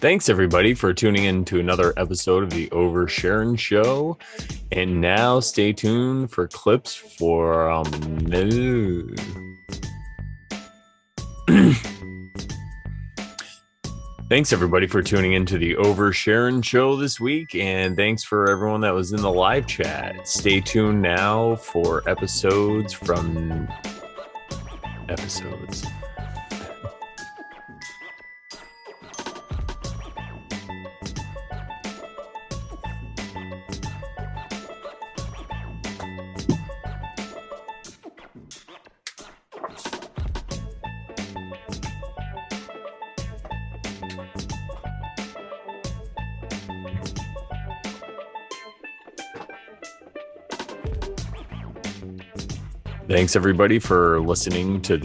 Thanks, everybody, for tuning in to another episode of the Over Sharon Show. And now stay tuned for clips for Thanks, everybody, for tuning into the Over Sharon Show this week. And thanks for everyone that was in the live chat. Stay tuned now for episodes. Thanks, everybody, for listening to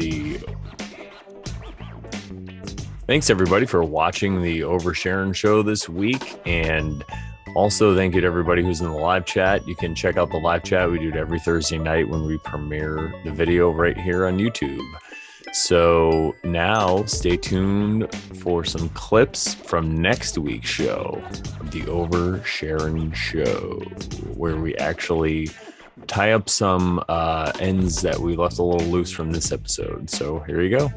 Thanks, everybody, for watching the Over Sharon Show this week. And also, thank you to everybody who's in the live chat. You can check out the live chat. We do it every Thursday night when we premiere the video right here on YouTube. So now stay tuned for some clips from next week's show, the Over Sharon Show, where we actually tie up some ends that we left a little loose from this episode. So here you go.